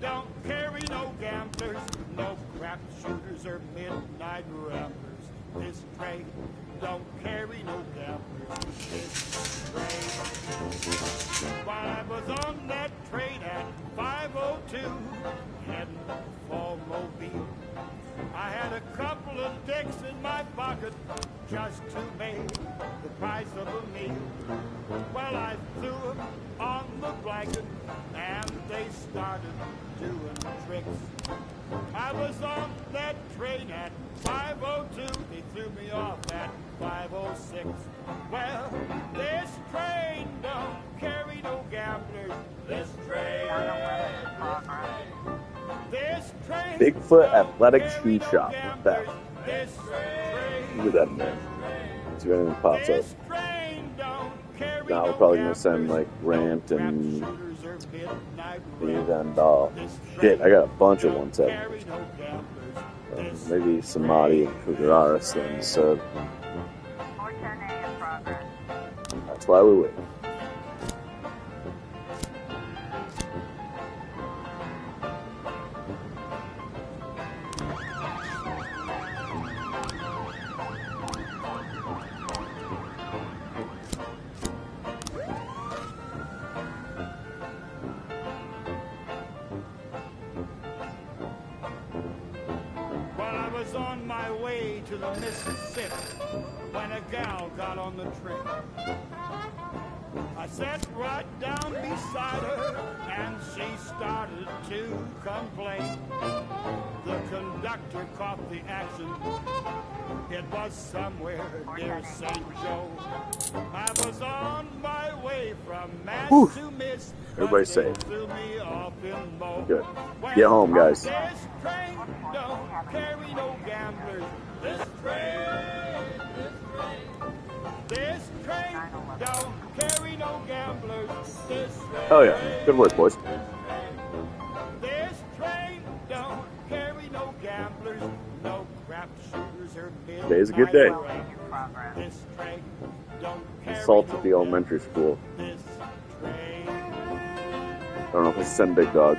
don't carry no gamblers, no crap shooters or midnight ramblers. This train don't carry no gamblers. This train. While I was on that train at 5:02, heading for Mobile, I had a couple of dicks in my pocket just to make the price of a meal. Well, I threw them on the blanket and they started doing tricks. I was on that train at 5:02. They threw me off at 5:06. Well, this train don't carry no gamblers. This train. This train. Bigfoot Athletic Shoe Shop. What's that? This train. Look at that man. See if anything pops up. This train don't carry Now we're no probably gonna send gamblers, like Rant no and crap shooters or midnight Steve ramblers. and shit. I got a bunch of 170s. Carry no gamblers. This Maybe Samadhi and Kugararis then. So 410A in progress. that's why we wait. While I was on my way to the Mississippi, when a gal got on the train, I sat right down beside her and she started to complain. The conductor caught the action. It was somewhere near St. Joe. I was on my way from Mass to Miss. Everybody safe. Threw me off in Mo. Good. Get home, guys. This train don't carry no gamblers. This train. This train don't carry no gamblers. This train. Oh yeah. Good work, boys. This train don't carry no gamblers, no crap shooters or midnight Today's a good day. ramblers. This train don't carry Assault no at the elementary school. This train. I don't know if I should send Big Dog.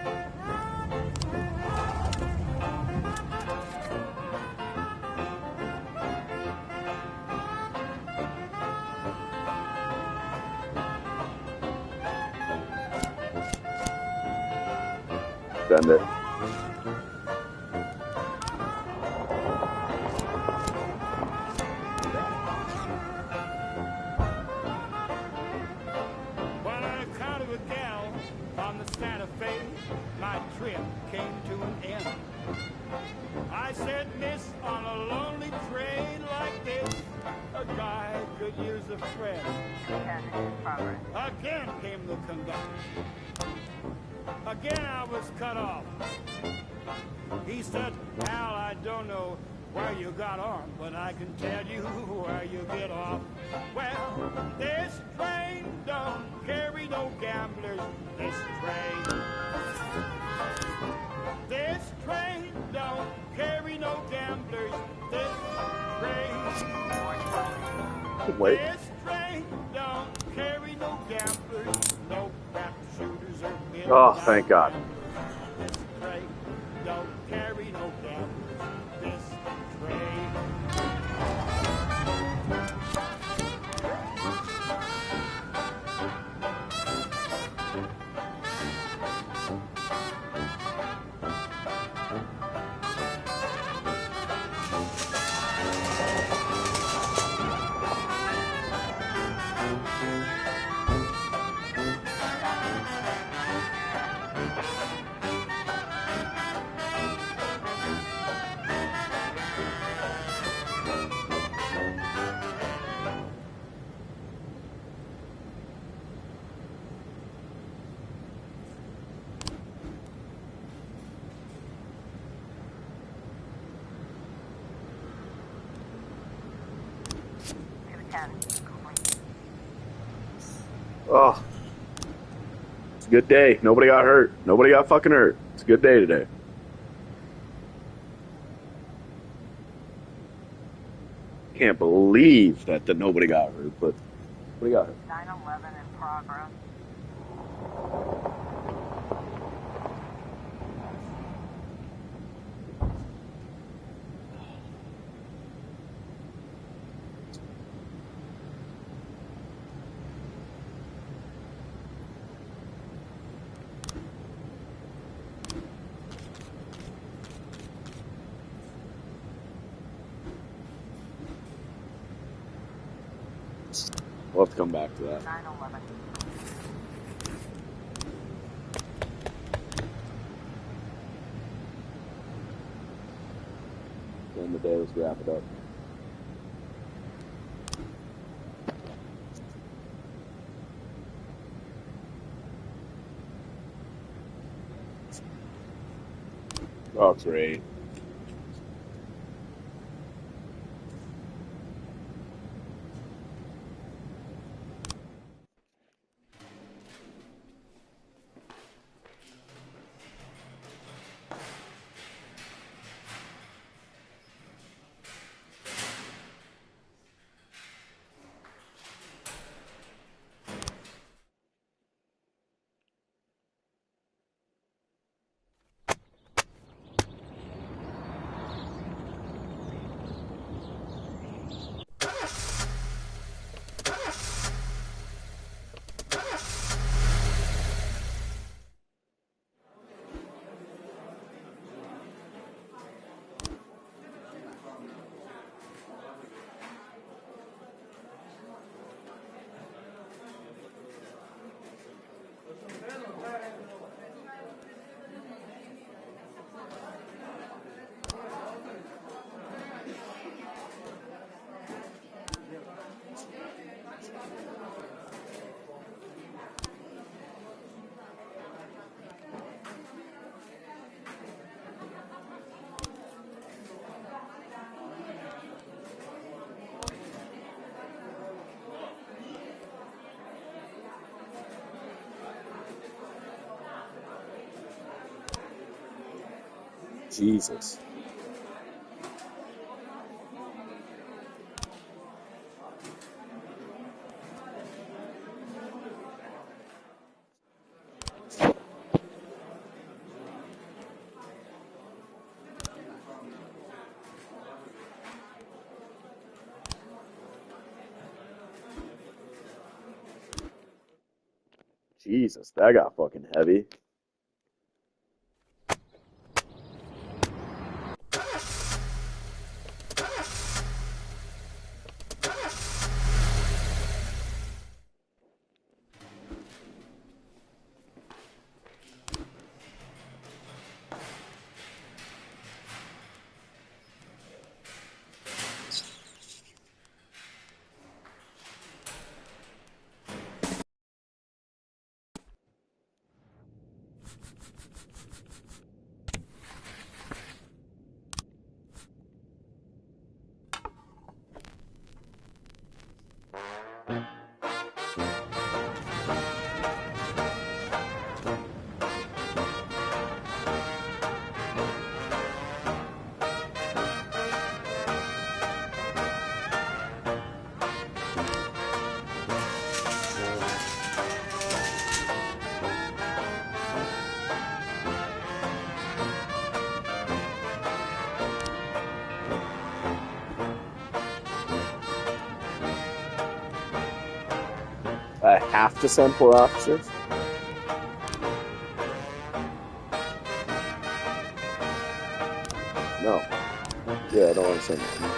Send it. Well, on account of a gal on the Santa Fe, my trip came to an end. I said, miss, on a lonely train like this, a guy could use a friend. 10 in progress. Again came the conductor. Again I was cut off. He said, Al, I don't know where you got on, but I can tell you where you get off. Well, this train don't carry no gamblers. This train. This train don't carry no gamblers. This train. Wait. This train don't carry no gamblers, no crap shooters or midnight. Oh, thank God. This train don't carry no gamblers. This train. Oh. It's a good day. Nobody got hurt. Nobody got fucking hurt. It's a good day today. Can't believe that nobody got hurt, but nobody got hurt. 911 in progress. We'll have to come back to that. 911. End the day. Let's wrap it up. Oh, great. Jesus. Jesus, that got fucking heavy. I have to send 4 officers? No. Yeah, I don't want to send them.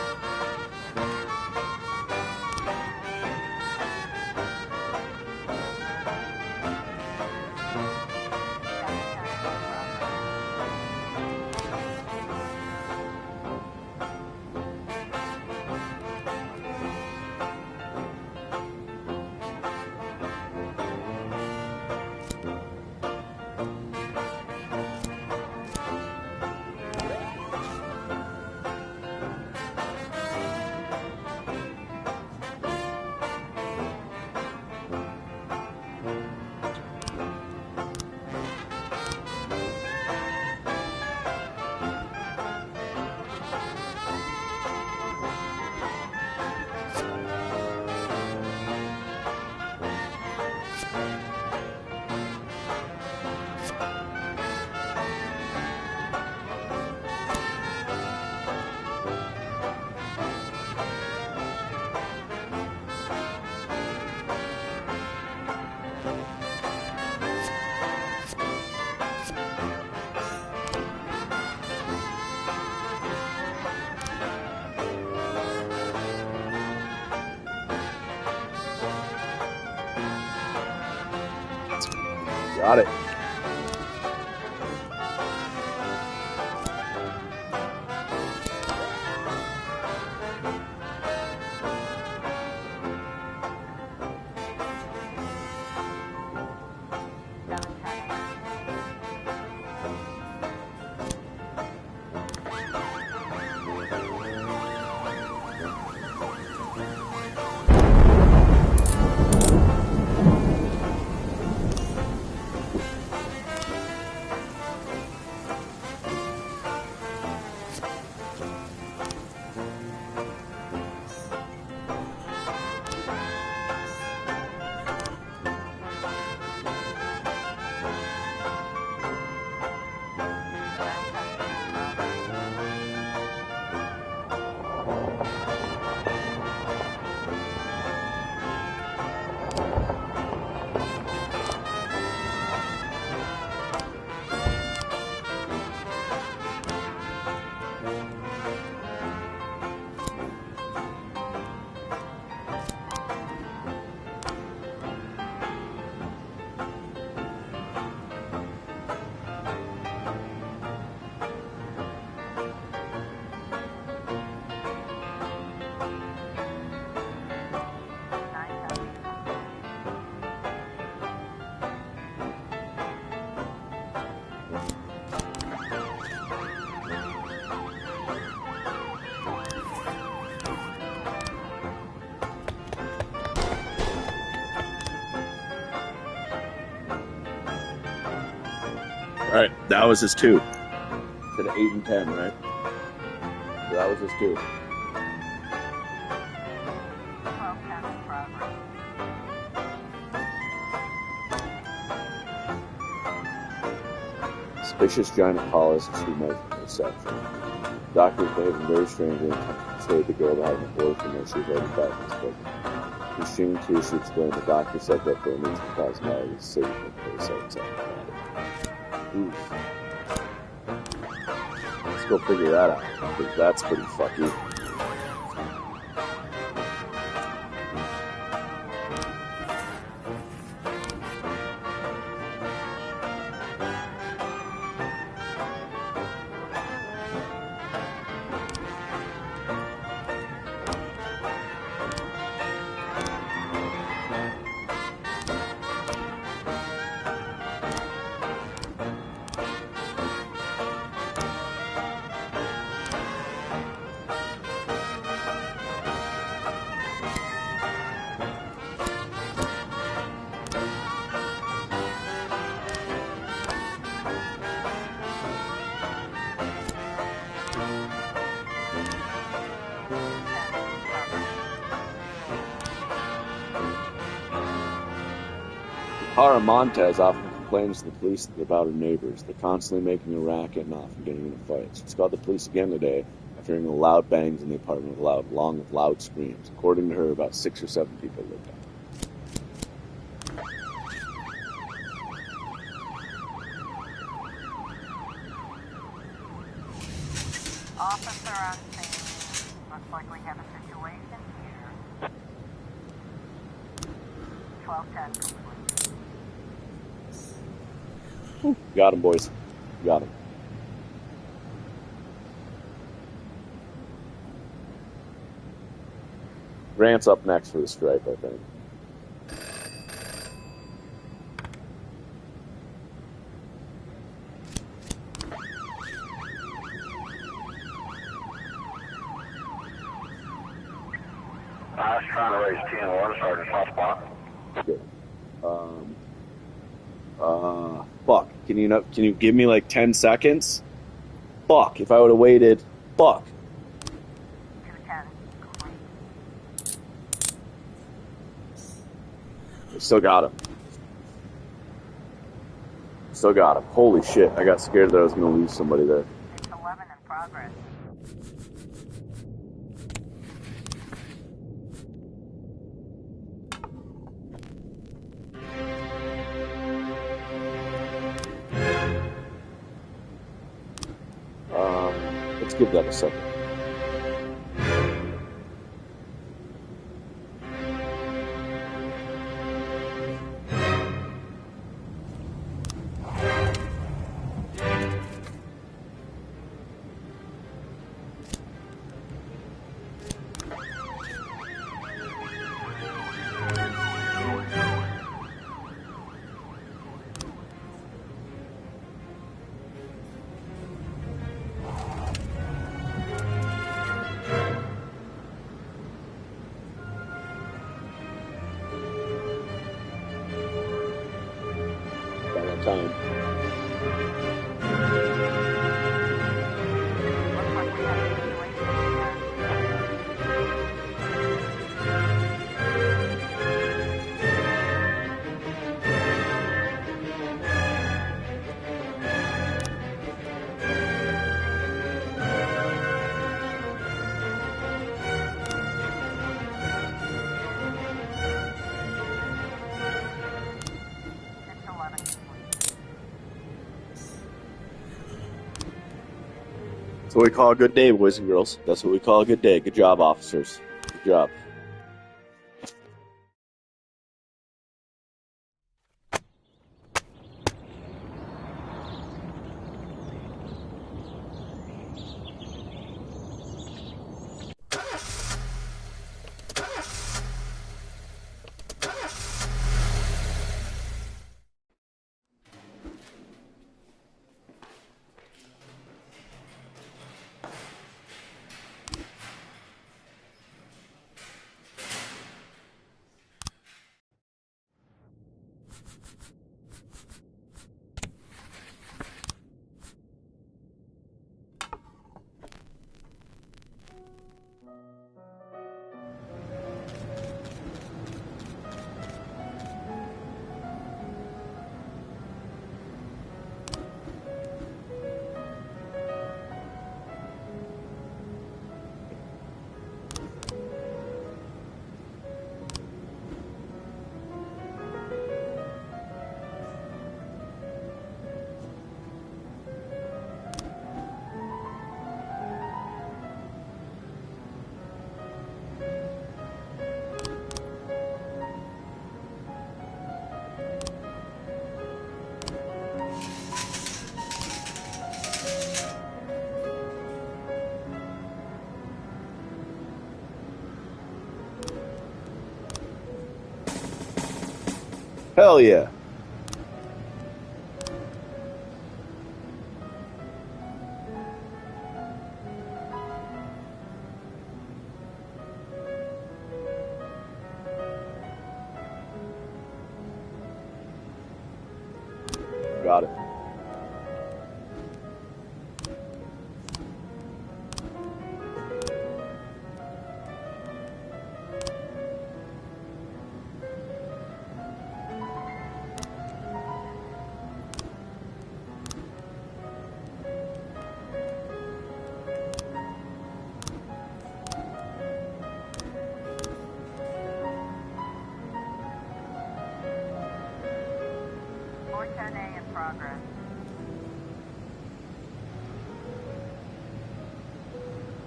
Got it. All right, that was his 2. To the 8 and 10, right? So that was his 2. 1210 in progress. Suspicious gynecologist who measured her section. Doctor was behaving very strangely and persuaded the girl to have an abortion when she was already 5 months pregnant. Christine, too, she explained the doctor said that for an $18,000 savings for the sex body. Oof. Let's go figure that out, because that's pretty fucky. Cara Montez often complains to the police about her neighbors. They're constantly making a racket and often getting into fights. She's called the police again today after hearing loud bangs in the apartment along with loud screams. According to her, about 6 or 7 people lived there. Officer on scene. Looks like we have a situation here. 1210 complete. Got him, boys. Got him. Grant's up next for the stripe, I think. I was trying to raise TN1, Sergeant Southpaw. Good. Fuck. Can you give me like 10 seconds? Fuck. If I would have waited. Fuck. 210 complete. I still got him. still got him. Holy shit, I got scared that I was going to lose somebody there. 611 in progress. Let's give that a second. Time. That's what we call a good day, boys and girls. That's what we call a good day. Good job, officers. Good job. Hell yeah. Got it.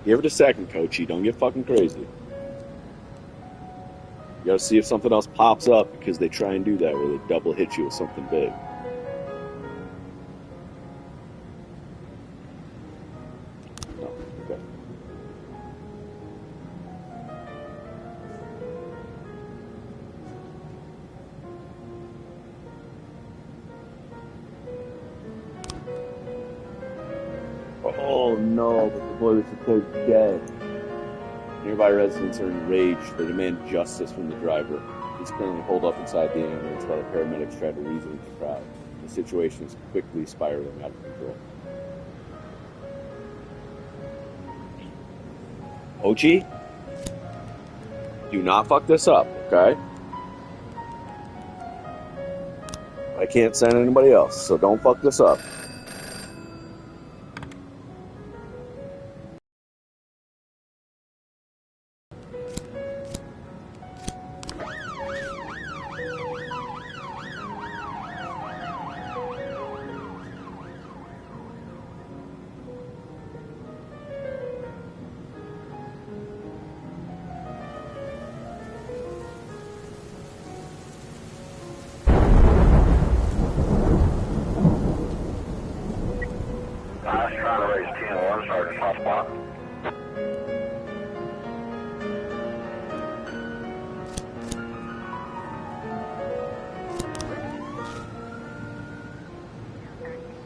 Give it a second, Coachy. Don't get fucking crazy. You gotta see if something else pops up, because they try and do that where they double hit you with something big. No, okay. Oh no, but the boy was declared dead. Nearby residents are enraged. They demand justice from the driver. He's currently holed up inside the ambulance while the paramedics try to reason with the crowd. The situation is quickly spiraling out of control. Ochi, do not fuck this up, okay? I can't send anybody else, so don't fuck this up. I was trying to raise 10-1, Sergeant Hotspot.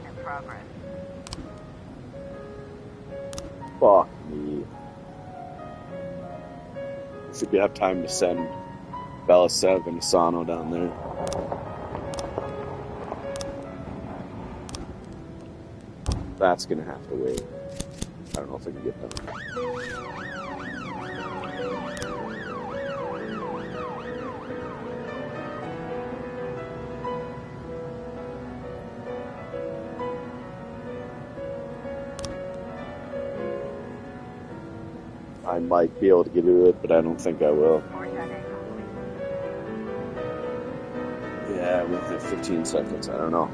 In progress. Fuck me. Should we have time to send Belisav and Asano down there? That's gonna have to wait. I don't know if I can get them. I might be able to get to it, but I don't think I will. Yeah, with the 15 seconds, I don't know.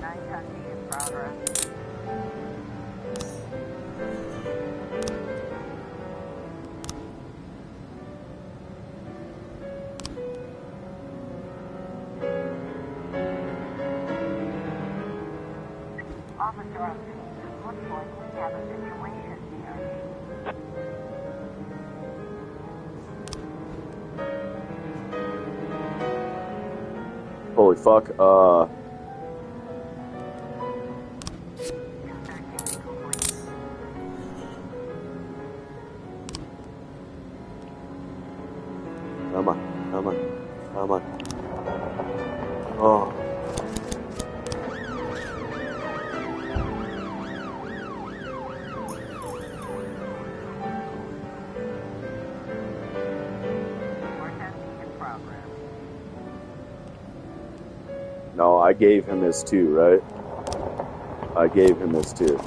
910 in progress. Officer on scene. Looks like we have a situation here. Holy fuck, Come on, come on, come on. Oh. No, I gave him his 2, right? I gave him his 2.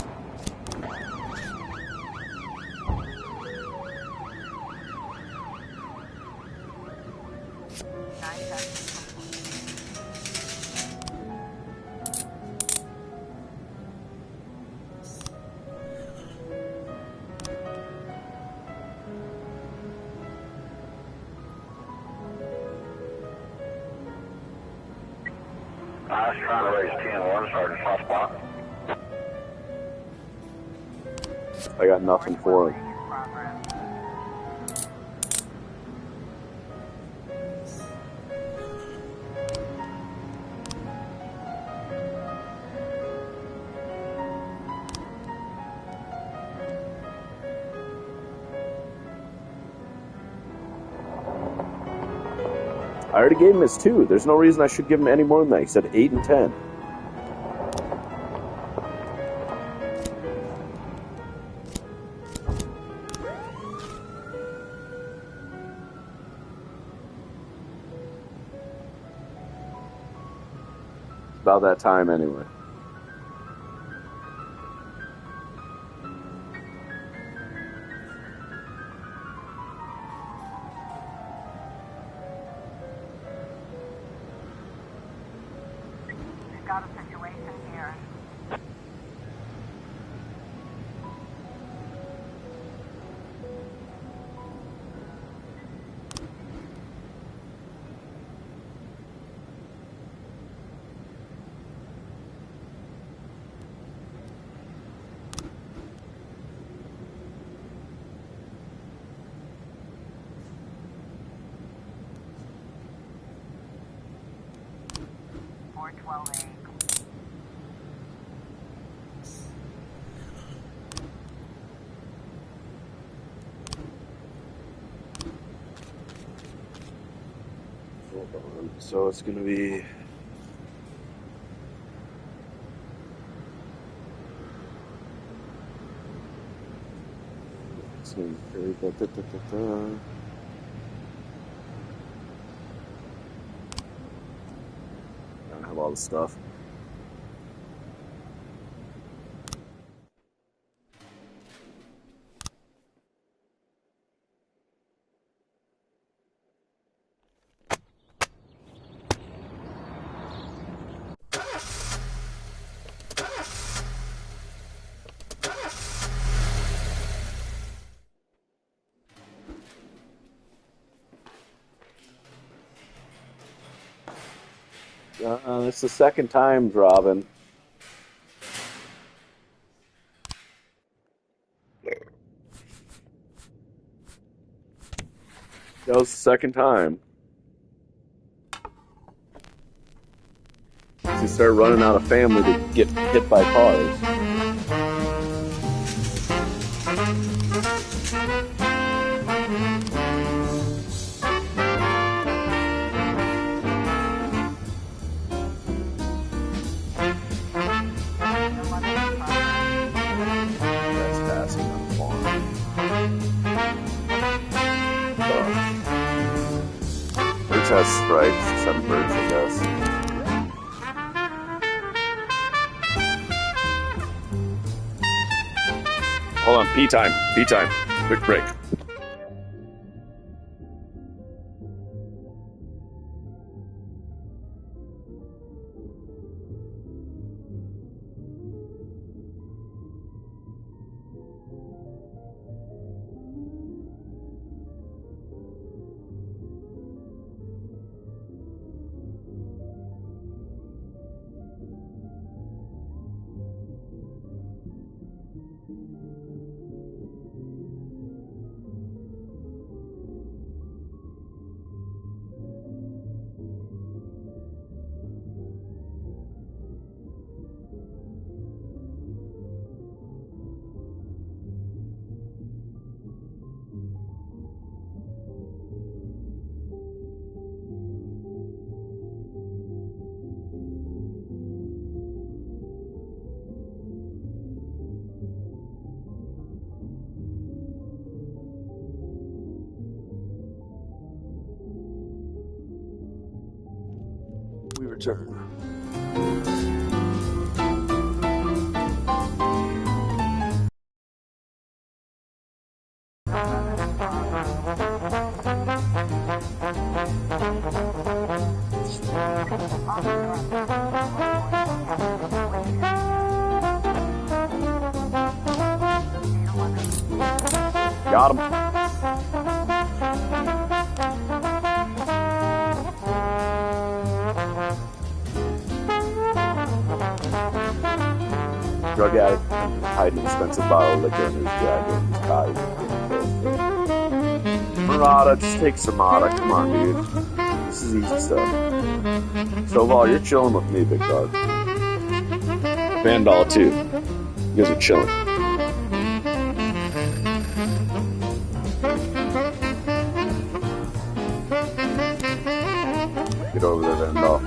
I was trying to raise 10-1, Sergeant Hotspot. I got nothing for him. I already gave him his 2. There's no reason I should give him any more than that. He said 8 and 10. It's about that time anyway. We've got a situation here. So it's going to be... all the stuff. It's the second time, Robin. That was the second time. You start running out of family to get hit by cars. Has stripes, some birds, I guess. Hold on, pee time, quick break. We return. Got him. Drug addict hiding an expensive bottle of liquor in his jacket. He's tied. Murata, just take some Murata. Come on, dude. This is easy stuff. Stovall, you're chilling with me, big dog. Vandal, too. You guys are chilling. Get over there, Vandal.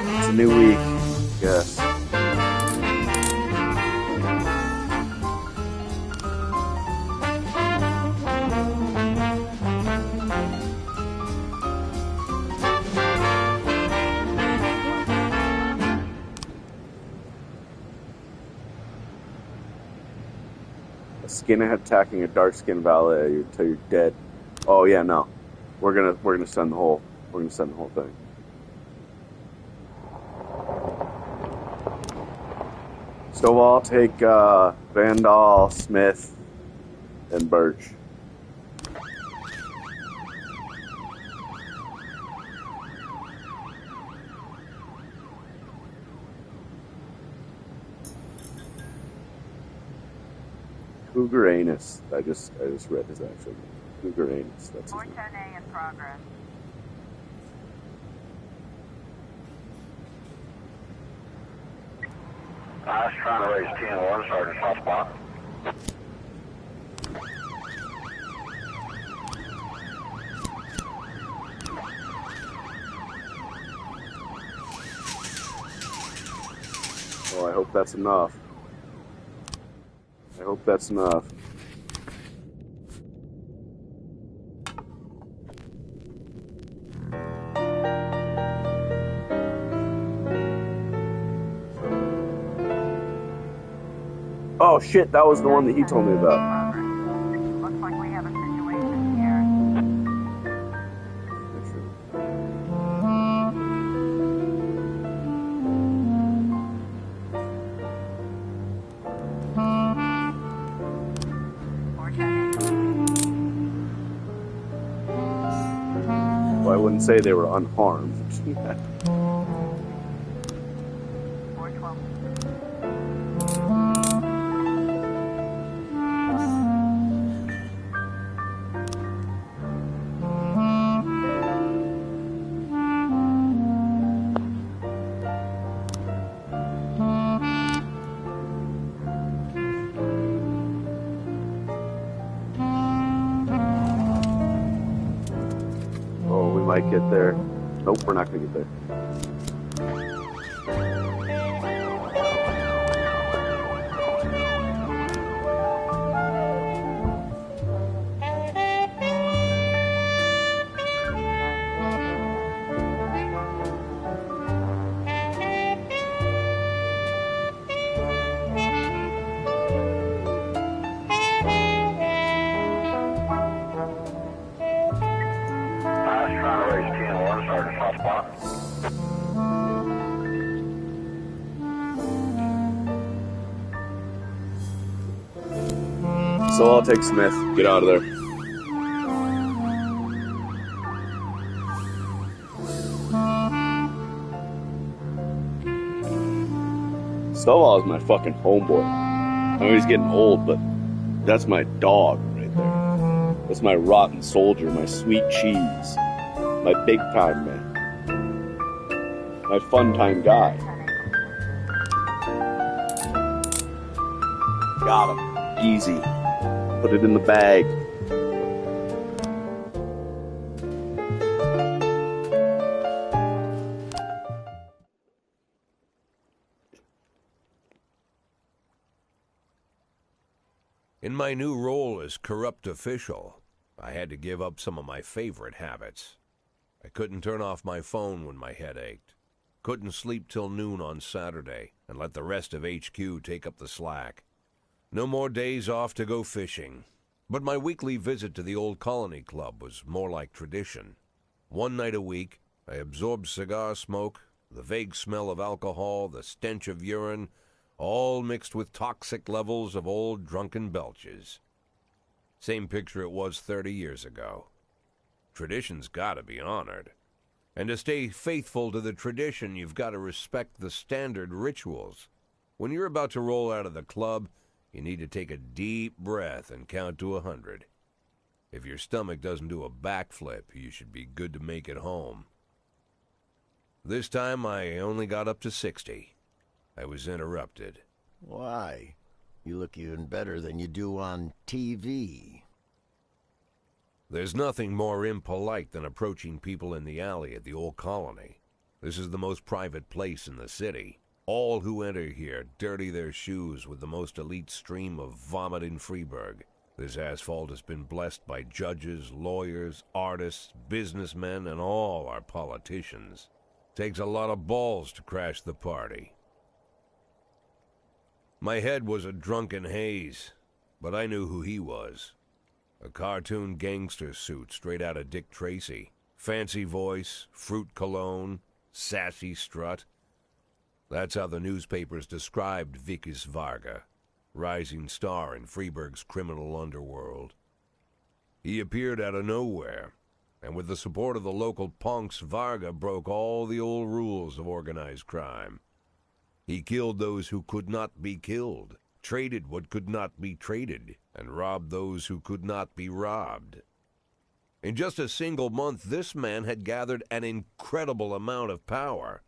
It's a new week, yes. A skinhead attacking a dark-skinned valet until you're dead. Oh yeah, no. We're gonna send the whole thing. Stovall, take Vandal, Smith, and Birch. Cougar Anus. I just read his actual name. Cougar Anus. That's his name. 410A in progress. I was trying to raise 10-1, Sergeant Soft Spot. Well, I hope that's enough. I hope that's enough. Oh shit, that was the one that he told me about. Looks like we have a situation here. Well, I wouldn't say they were unharmed. Oh, we might get there. Nope, we're not gonna get there. Trying to raise 10-1, Sergeant Hot Spot. So I'll take Smith. Get out of there. Stovall is my fucking homeboy. I know he's getting old, but that's my dog right there. That's my rotten soldier, my sweet cheese, my big time man, my fun time guy. Got him. Easy. Put it in the bag. In my new role as corrupt official, I had to give up some of my favorite habits. I couldn't turn off my phone when my head ached. Couldn't sleep till noon on Saturday and let the rest of HQ take up the slack. No more days off to go fishing. But my weekly visit to the Old Colony Club was more like tradition. One night a week, I absorbed cigar smoke, the vague smell of alcohol, the stench of urine, all mixed with toxic levels of old drunken belches. Same picture it was 30 years ago. Tradition's gotta be honored. And to stay faithful to the tradition, you've got to respect the standard rituals. When you're about to roll out of the club, you need to take a deep breath and count to 100. If your stomach doesn't do a backflip, you should be good to make it home. This time I only got up to 60. I was interrupted. Why? You look even better than you do on TV. There's nothing more impolite than approaching people in the alley at the Old Colony. This is the most private place in the city. All who enter here dirty their shoes with the most elite stream of vomit in Freeburg. This asphalt has been blessed by judges, lawyers, artists, businessmen, and all our politicians. Takes a lot of balls to crash the party. My head was a drunken haze, but I knew who he was. A cartoon gangster suit straight out of Dick Tracy. Fancy voice, fruit cologne, sassy strut. That's how the newspapers described Vikas Varga, rising star in Freeburg's criminal underworld. He appeared out of nowhere, and with the support of the local punks, Varga broke all the old rules of organized crime. He killed those who could not be killed, traded what could not be traded, and robbed those who could not be robbed. In just a single month, this man had gathered an incredible amount of power.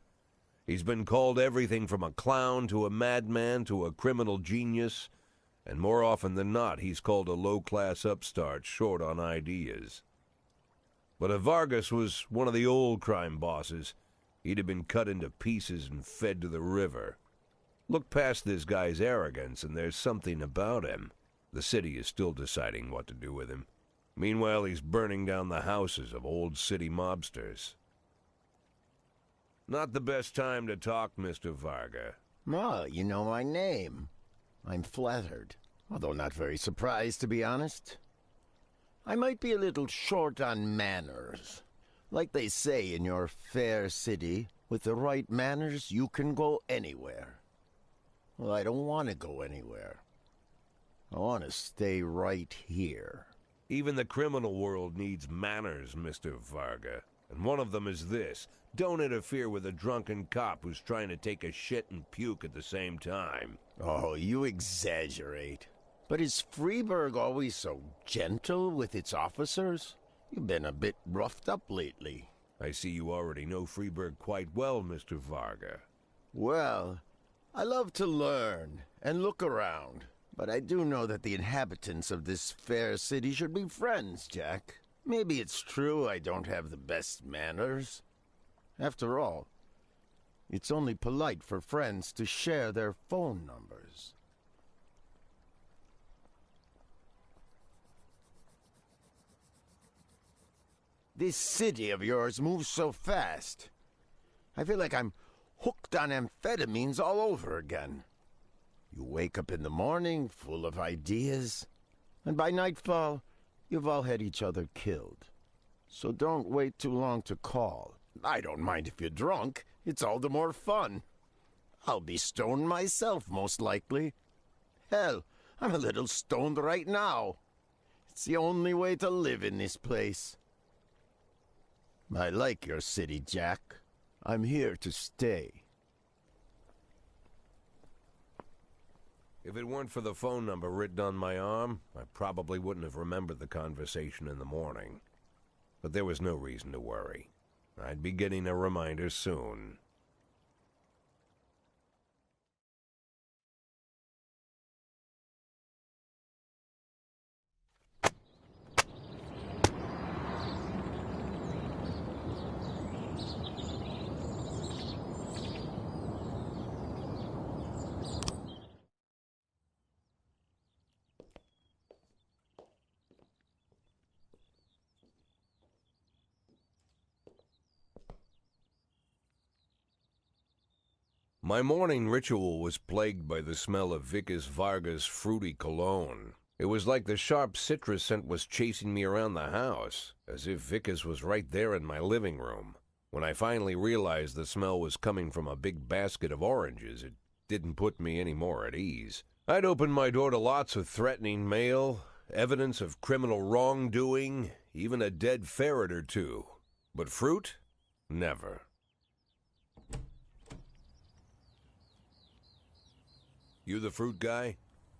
He's been called everything from a clown to a madman to a criminal genius, and more often than not, he's called a low-class upstart short on ideas. But if Vargas was one of the old crime bosses, he'd have been cut into pieces and fed to the river. Look past this guy's arrogance, and there's something about him. The city is still deciding what to do with him. Meanwhile, he's burning down the houses of old city mobsters. Not the best time to talk, Mr. Varga. Oh, you know my name. I'm flattered, although not very surprised, to be honest. I might be a little short on manners. Like they say in your fair city, with the right manners, you can go anywhere. Well, I don't want to go anywhere. I want to stay right here. Even the criminal world needs manners, Mr. Varga. And one of them is this. Don't interfere with a drunken cop who's trying to take a shit and puke at the same time. Oh, you exaggerate. But is Freeburg always so gentle with its officers? You've been a bit roughed up lately. I see you already know Freeburg quite well, Mr. Varga. Well, I love to learn and look around. But I do know that the inhabitants of this fair city should be friends, Jack. Maybe it's true I don't have the best manners. After all, it's only polite for friends to share their phone numbers. This city of yours moves so fast. I feel like I'm hooked on amphetamines all over again. You wake up in the morning full of ideas, and by nightfall, you've all had each other killed. So don't wait too long to call. I don't mind if you're drunk. It's all the more fun. I'll be stoned myself, most likely. Hell, I'm a little stoned right now. It's the only way to live in this place. I like your city, Jack. I'm here to stay. If it weren't for the phone number written on my arm, I probably wouldn't have remembered the conversation in the morning. But there was no reason to worry. I'd be getting a reminder soon. My morning ritual was plagued by the smell of Vickers Varga's fruity cologne. It was like the sharp citrus scent was chasing me around the house, as if Vickers was right there in my living room. When I finally realized the smell was coming from a big basket of oranges, it didn't put me any more at ease. I'd opened my door to lots of threatening mail, evidence of criminal wrongdoing, even a dead ferret or two. But fruit? Never. You the fruit guy?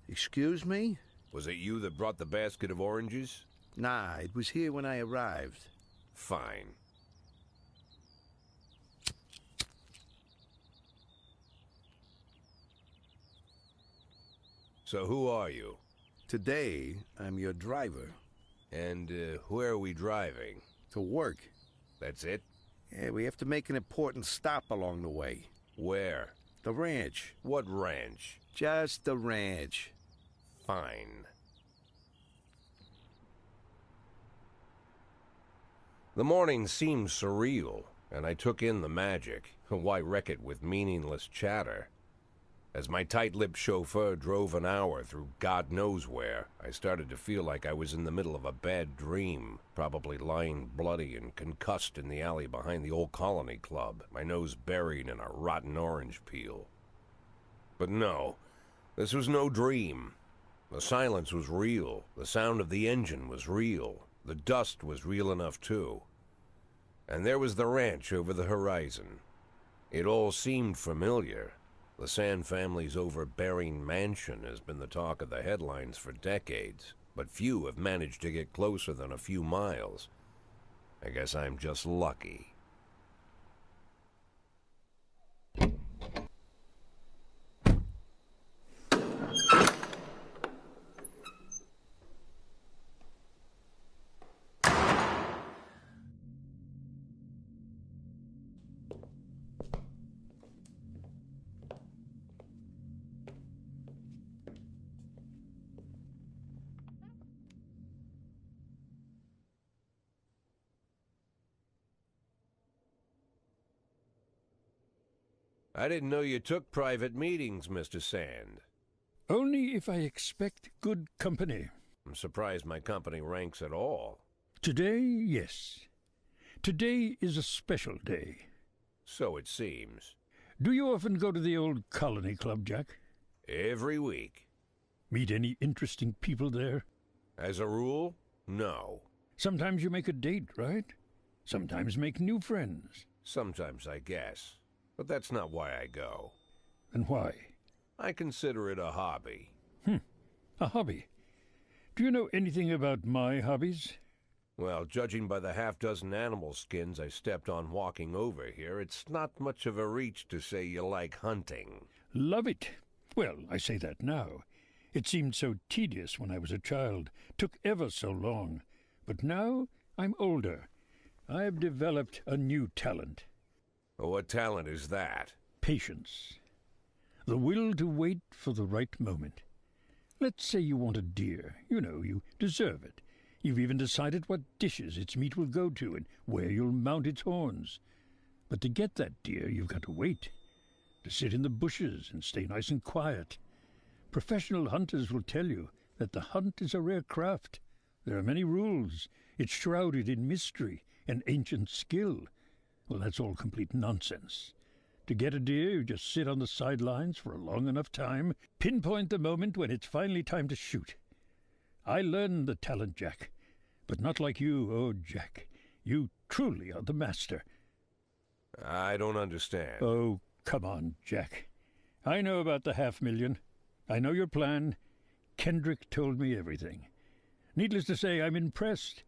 Excuse me? Was it you that brought the basket of oranges? Nah, it was here when I arrived. Fine. So who are you? Today, I'm your driver. And where are we driving? To work. That's it? Yeah, we have to make an important stop along the way. Where? The ranch. What ranch? Just the ranch. Fine. The morning seemed surreal, and I took in the magic. Why wreck it with meaningless chatter? As my tight-lipped chauffeur drove an hour through God knows where, I started to feel like I was in the middle of a bad dream, probably lying bloody and concussed in the alley behind the old Colony Club, my nose buried in a rotten orange peel. But no, this was no dream. The silence was real. The sound of the engine was real. The dust was real enough, too. And there was the ranch over the horizon. It all seemed familiar. The Sand family's overbearing mansion has been the talk of the headlines for decades, but few have managed to get closer than a few miles. I guess I'm just lucky. I didn't know you took private meetings, Mr. Sand. Only if I expect good company. I'm surprised my company ranks at all. Today, yes. Today is a special day. So it seems. Do you often go to the old Colony Club, Jack? Every week. Meet any interesting people there? As a rule, no. Sometimes you make a date, right? Sometimes make new friends. Sometimes, I guess. But that's not why I go. And why? I consider it a hobby. A hobby. Do you know anything about my hobbies? Well, judging by the half-dozen animal skins I stepped on walking over here, it's not much of a reach to say you like hunting. Love it. Well, I say that now. It seemed so tedious when I was a child. Took ever so long. But now I'm older. I've developed a new talent. What talent is that? Patience. The will to wait for the right moment. Let's say you want a deer. You know, you deserve it. You've even decided what dishes its meat will go to and where you'll mount its horns. But to get that deer, you've got to wait. To sit in the bushes and stay nice and quiet. Professional hunters will tell you that the hunt is a rare craft. There are many rules. It's shrouded in mystery and ancient skill. Well, that's all complete nonsense. To get a deer, you just sit on the sidelines for a long enough time, pinpoint the moment when it's finally time to shoot. I learned the talent, Jack, but not like you, oh, Jack. You truly are the master. I don't understand. Oh, come on, Jack. I know about the 500,000. I know your plan. Kendrick told me everything. Needless to say, I'm impressed.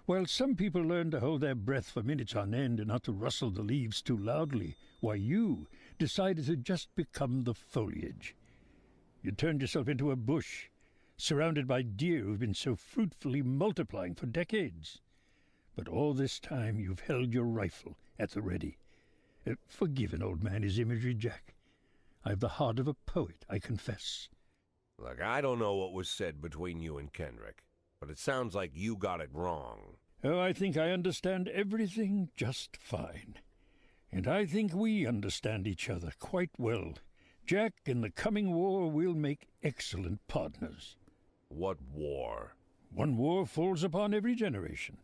While some people learn to hold their breath for minutes on end and not to rustle the leaves too loudly, why you decided to just become the foliage. You turned yourself into a bush, surrounded by deer who've been so fruitfully multiplying for decades. But all this time you've held your rifle at the ready. Forgive an old man his imagery, Jack. I've the heart of a poet, I confess. Look, I don't know what was said between you and Kendrick, but it sounds like you got it wrong. Oh, I think I understand everything just fine. And I think we understand each other quite well. Jack, in the coming war, we'll make excellent partners. What war? One war falls upon every generation.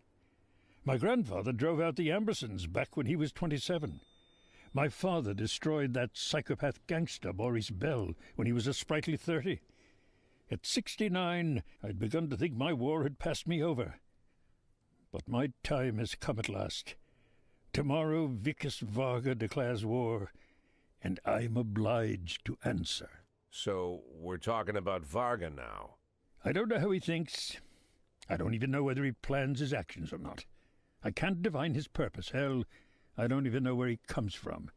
My grandfather drove out the Ambersons back when he was 27. My father destroyed that psychopath gangster, Maurice Bell, when he was a sprightly 30. At 69, I'd begun to think my war had passed me over. But my time has come at last. Tomorrow Vickis Varga declares war, and I'm obliged to answer. So, we're talking about Varga now? I don't know how he thinks. I don't even know whether he plans his actions or not. I can't divine his purpose. Hell, I don't even know where he comes from.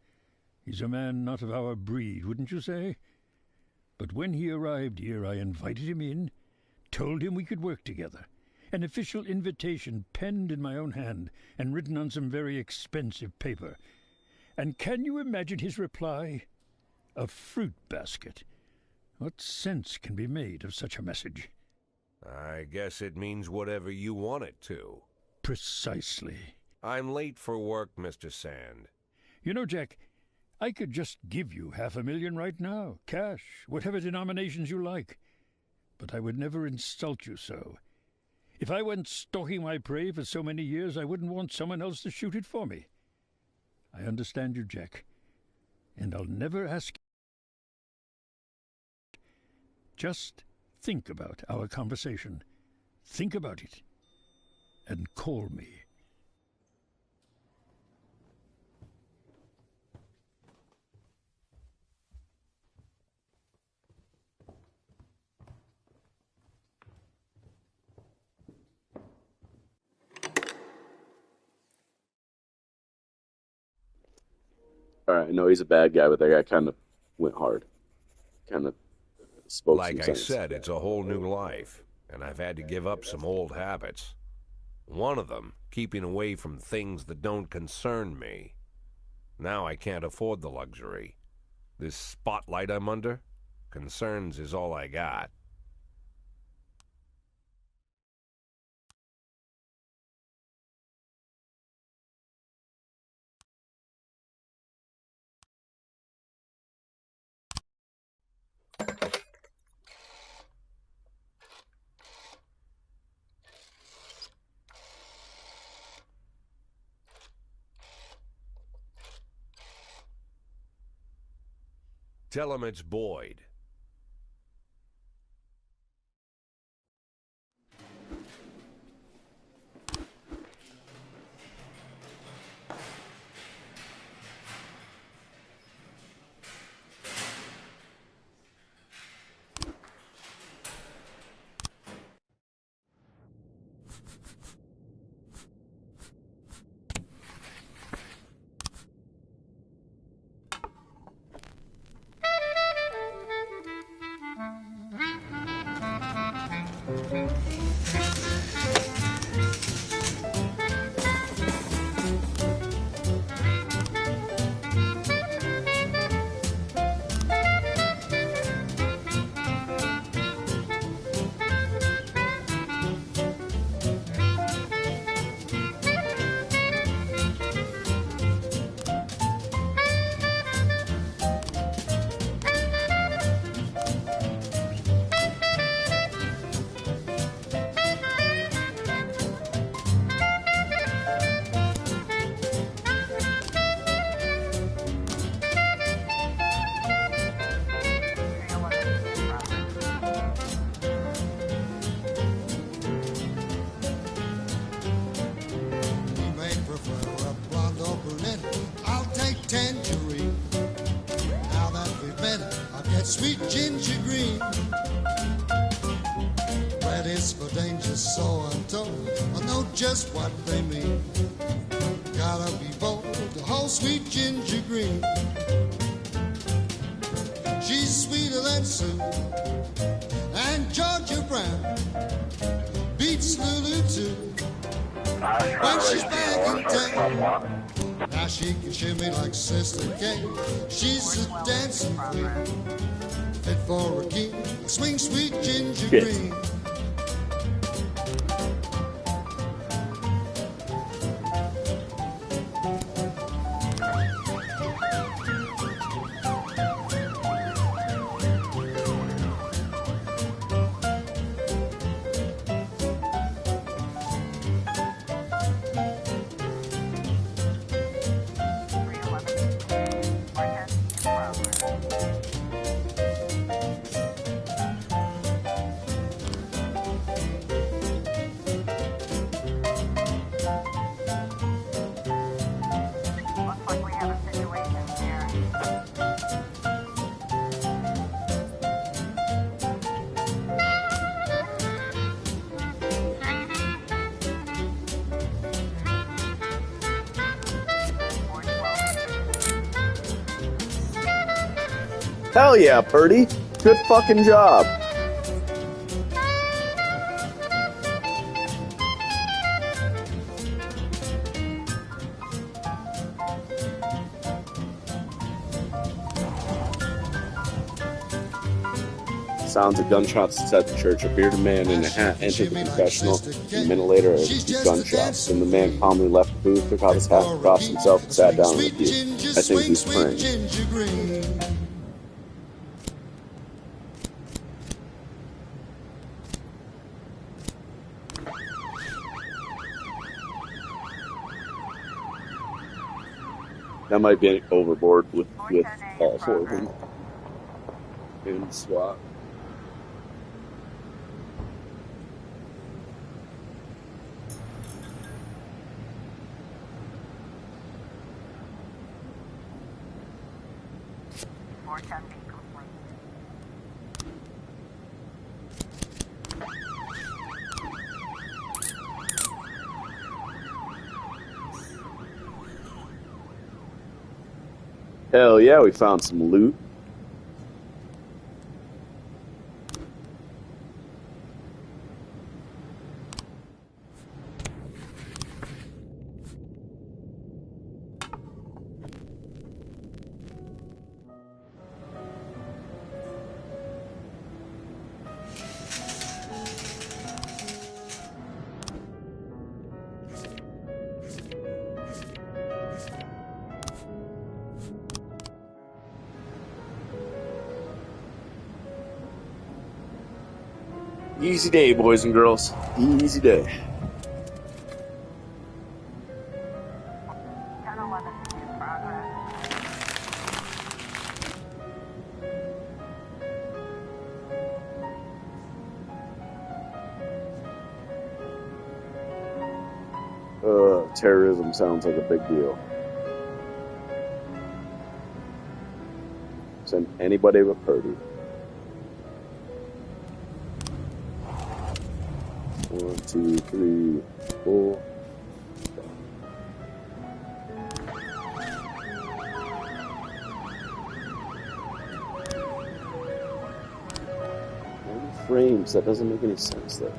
He's a man not of our breed, wouldn't you say? But when he arrived here, I invited him in, told him we could work together. An official invitation penned in my own hand and written on some very expensive paper. And can you imagine his reply? A fruit basket. What sense can be made of such a message? I guess it means whatever you want it to. Precisely. I'm late for work, Mr. Sand. You know, Jack, I could just give you 500,000 right now, cash, whatever denominations you like. But I would never insult you so. If I went stalking my prey for so many years, I wouldn't want someone else to shoot it for me. I understand you, Jack, and I'll never ask you. Just think about our conversation. Think about it, and call me. All right, I know he's a bad guy, but that guy kind of went hard. Kind of spoke Like some I sense. said, it's a whole new life, and I've had to give up some old habits. One of them, keeping away from things that don't concern me. Now I can't afford the luxury. This spotlight I'm under, concerns is all I got. Tell him it's Boyd. Sweet ginger green, that is for danger, so I'm told. I know just what they mean. Gotta be bold to hold sweet ginger green. She's sweeter than Sue, and Georgia Brown beats Lulu too. When she's back in town, now she can shimmy like Sister Kay. She's a dancing queen, fit for a king, swing sweet ginger green. Hell yeah, Purdy. Good fucking job. Sounds of gunshots inside the church. A bearded man in a hat entered the confessional. A minute later, a few gunshots. Then the man calmly left the booth, took out his hat, crossed himself, and sat down in the pew. I think he's praying. That might be overboard with all four of them. And SWAT. Hell yeah, we found some loot. Easy day, boys and girls. Easy day. Terrorism sounds like a big deal. Send anybody but Purdy. 1, 2, 3, 4. Frames, that doesn't make any sense though.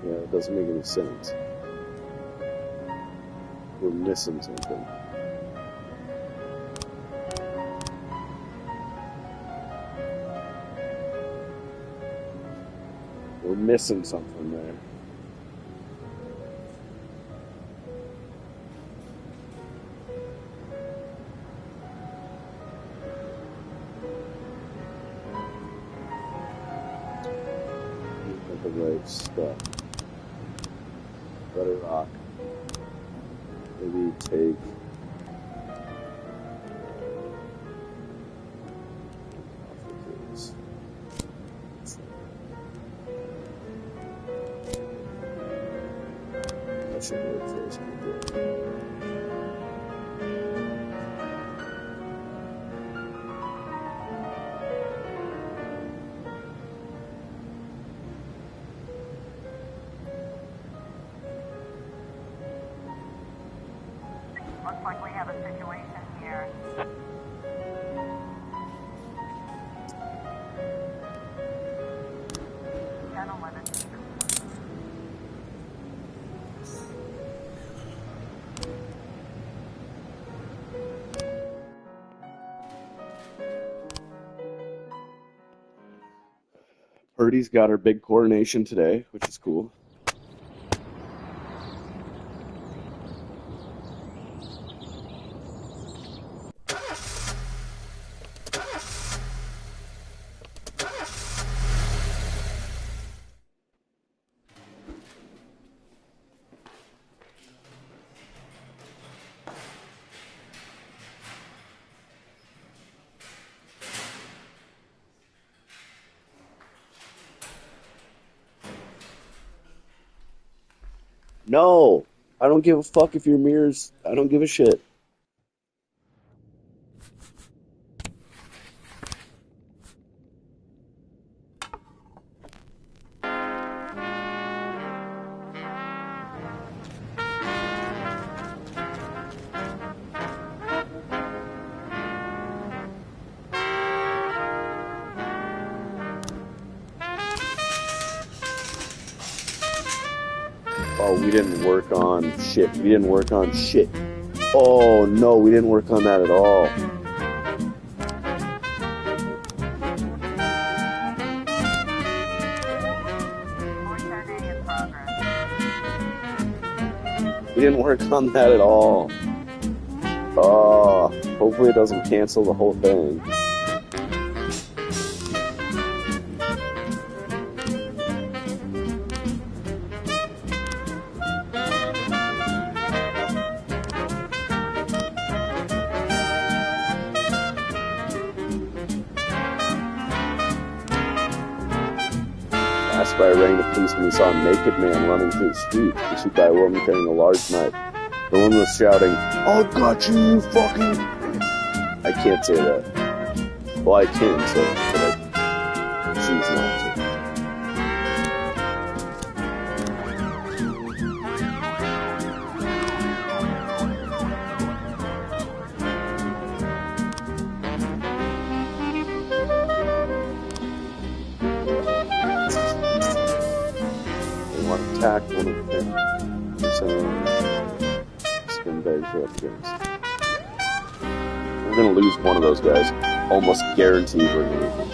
Yeah, it doesn't make any sense. We're missing something. We're missing something there. Get the right stuff. Better rock. Maybe take. Should work for us. Looks like we have a situation here. Gentlemen, Purdy's got her big coronation today, which is cool. No, I don't give a fuck if your mirrors. I don't give a shit. Oh, we didn't work on shit. We didn't work on shit. Oh, no, we didn't work on that at all. We didn't work on that at all. Oh, hopefully it doesn't cancel the whole thing. I rang the police when we saw a naked man running through the street, pursued by a woman carrying a large knife. The woman was shouting, "I'll got you, you fucking..." I can't say that. Well, I can say it, but I choose not to. Attack one of them. Scumbags are up against. We're gonna lose one of those guys. Almost guaranteed we're gonna lose them.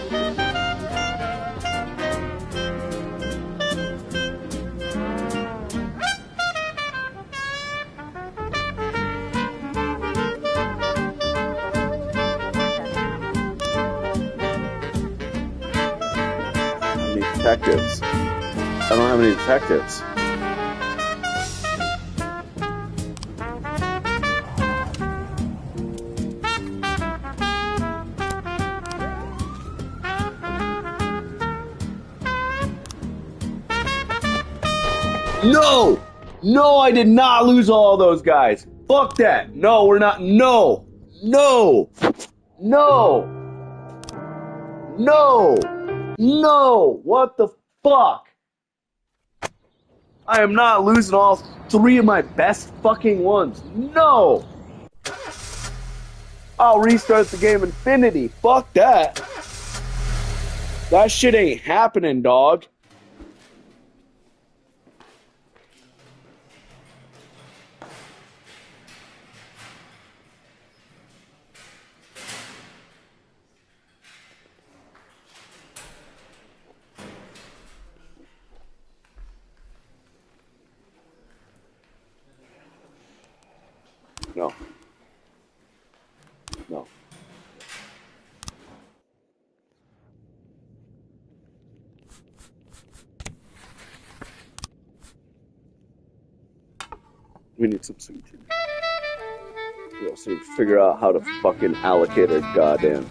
How many detectives? I don't have any detectives. No! No, I did not lose all those guys. Fuck that. No, we're not. No. No. No. No. No. What the fuck? I am not losing all 3 of my best fucking ones. No. I'll restart the game infinity. Fuck that. That shit ain't happening, dog. No. No. We need some suture. We also need to figure out how to fucking allocate our goddamn.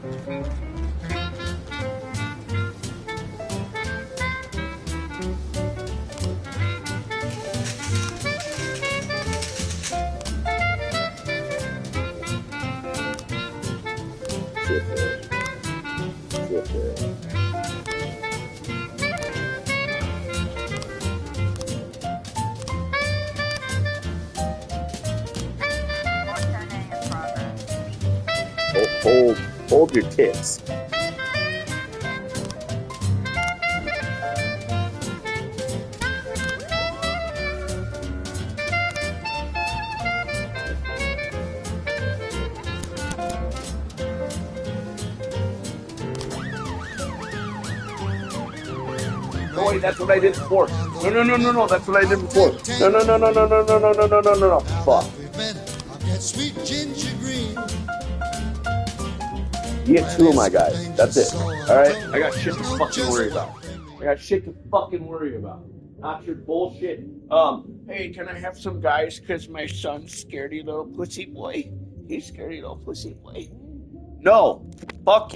Hold your tits. No, wait, that's what I did before. No, that's what I did before. No. Fuck. Sweet ginger green. You get 2 of my guys. That's it. Alright? I got shit to fucking worry about. Not your bullshit. Hey, can I have some guys? Because my son's scaredy little pussy boy. He's scaredy little pussy boy. No. Fuck.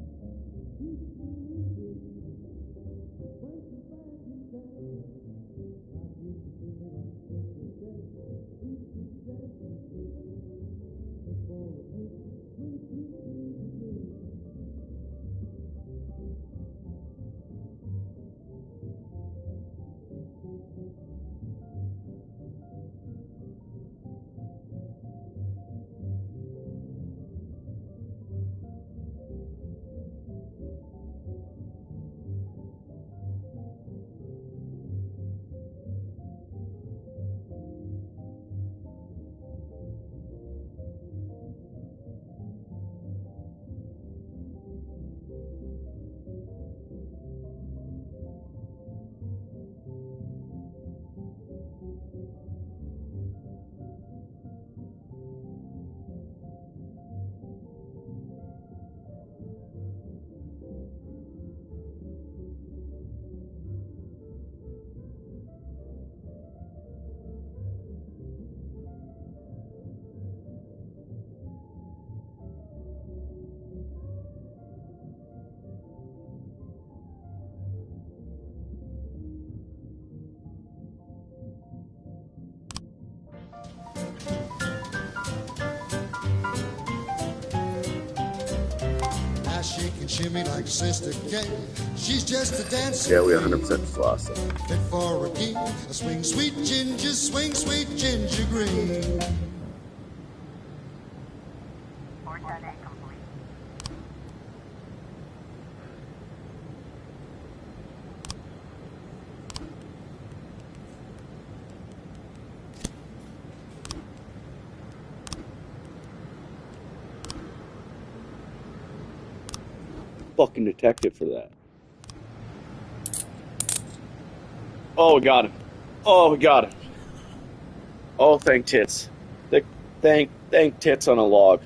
She can shimmy like Sister Kate. She's just a dancer. Yeah, we 100% lost it. Fit for a king. A swing, sweet ginger green. Fucking detective for that. Oh, we got him. Oh, thank tits. Thank tits on a log.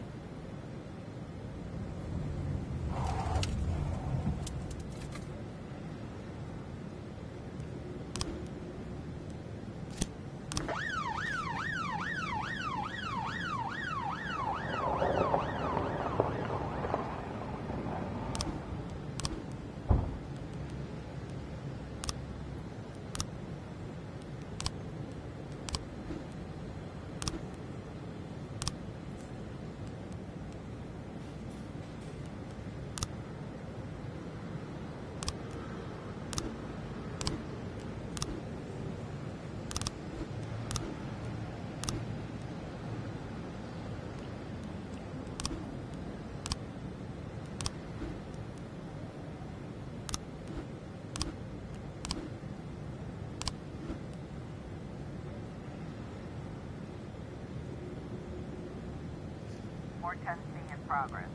410C in progress.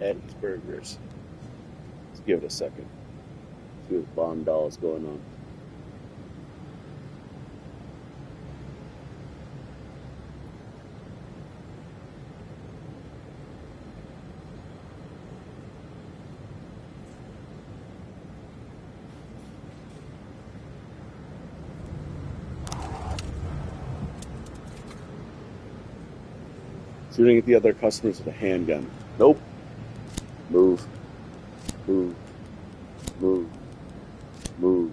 Eddie's Burgers. Let's give it a second. See what Bomb Doll is going on. Shooting at the other customers with a handgun. Nope. Move. Move. Move. Move.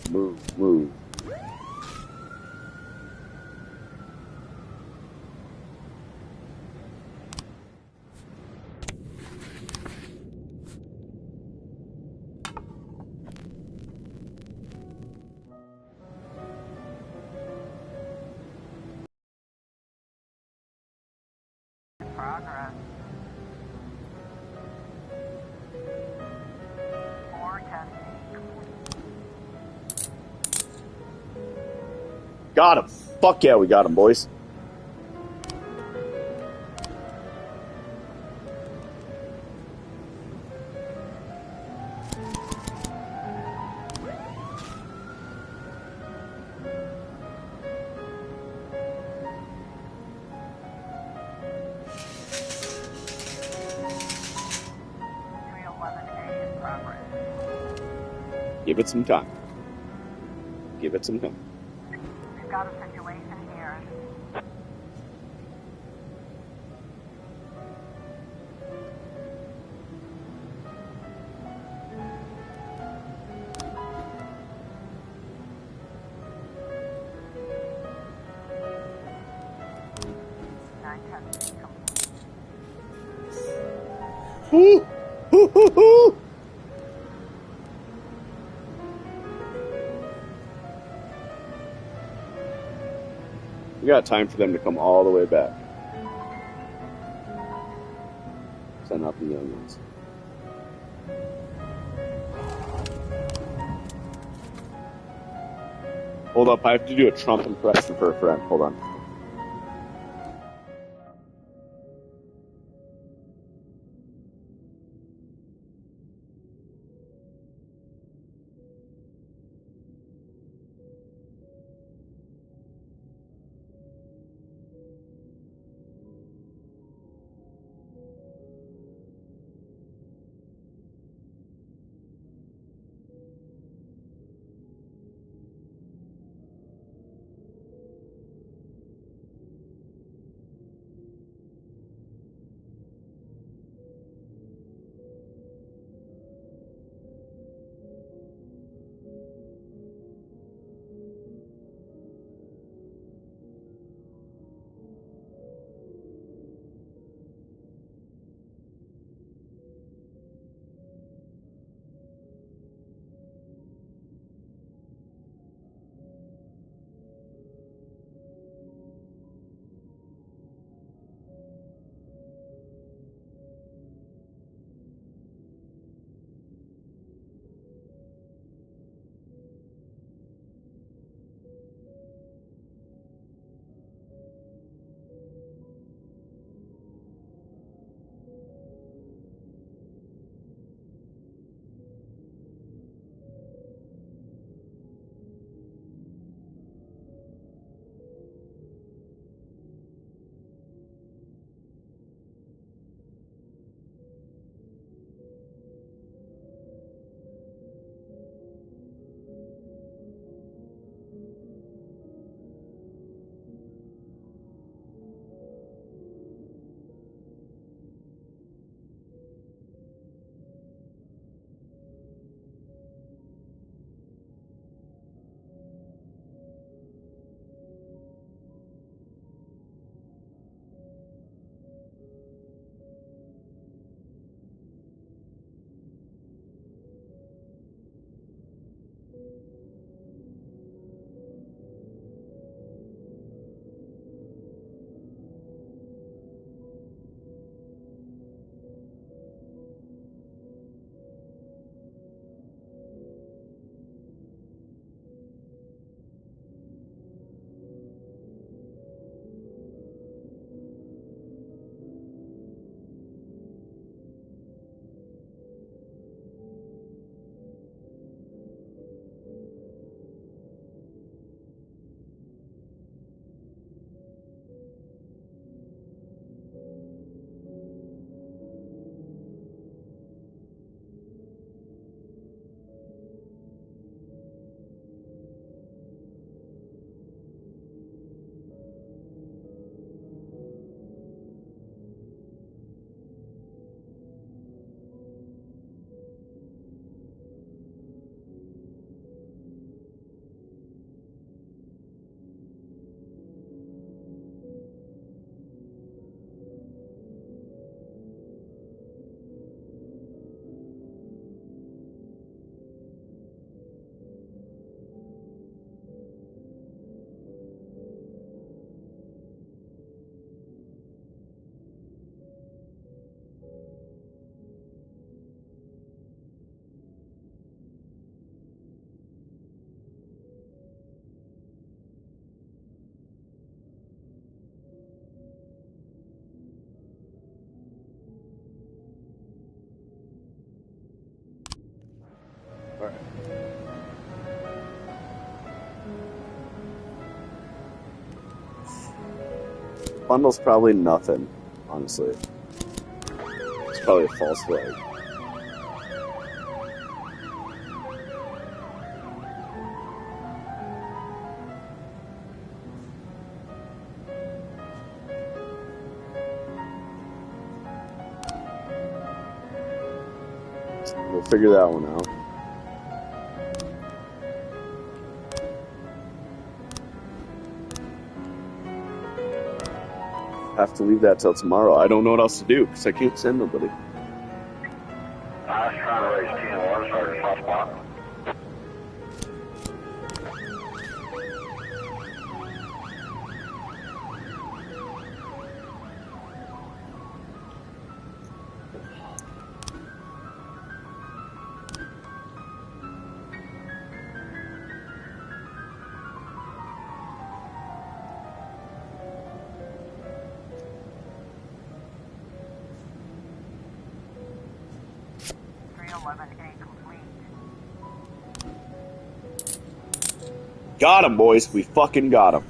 Move. Move. Progress. 410C. Got him. Fuck yeah, we got him, boys. Give it some time. Give it some time. We've got a situation here. Hoo! Hoo hoo hoo! We got time for them to come all the way back. Send out the young ones. Hold up, I have to do a Trump impression for a friend. Hold on. bundle's probably nothing, honestly. It's probably a false flag. We'll figure that one out. Have to leave that till tomorrow. I don't know what else to do because I can't send nobody. I was trying to raise TN1, Sergeant Soft Spot. Got him, boys. We fucking got him.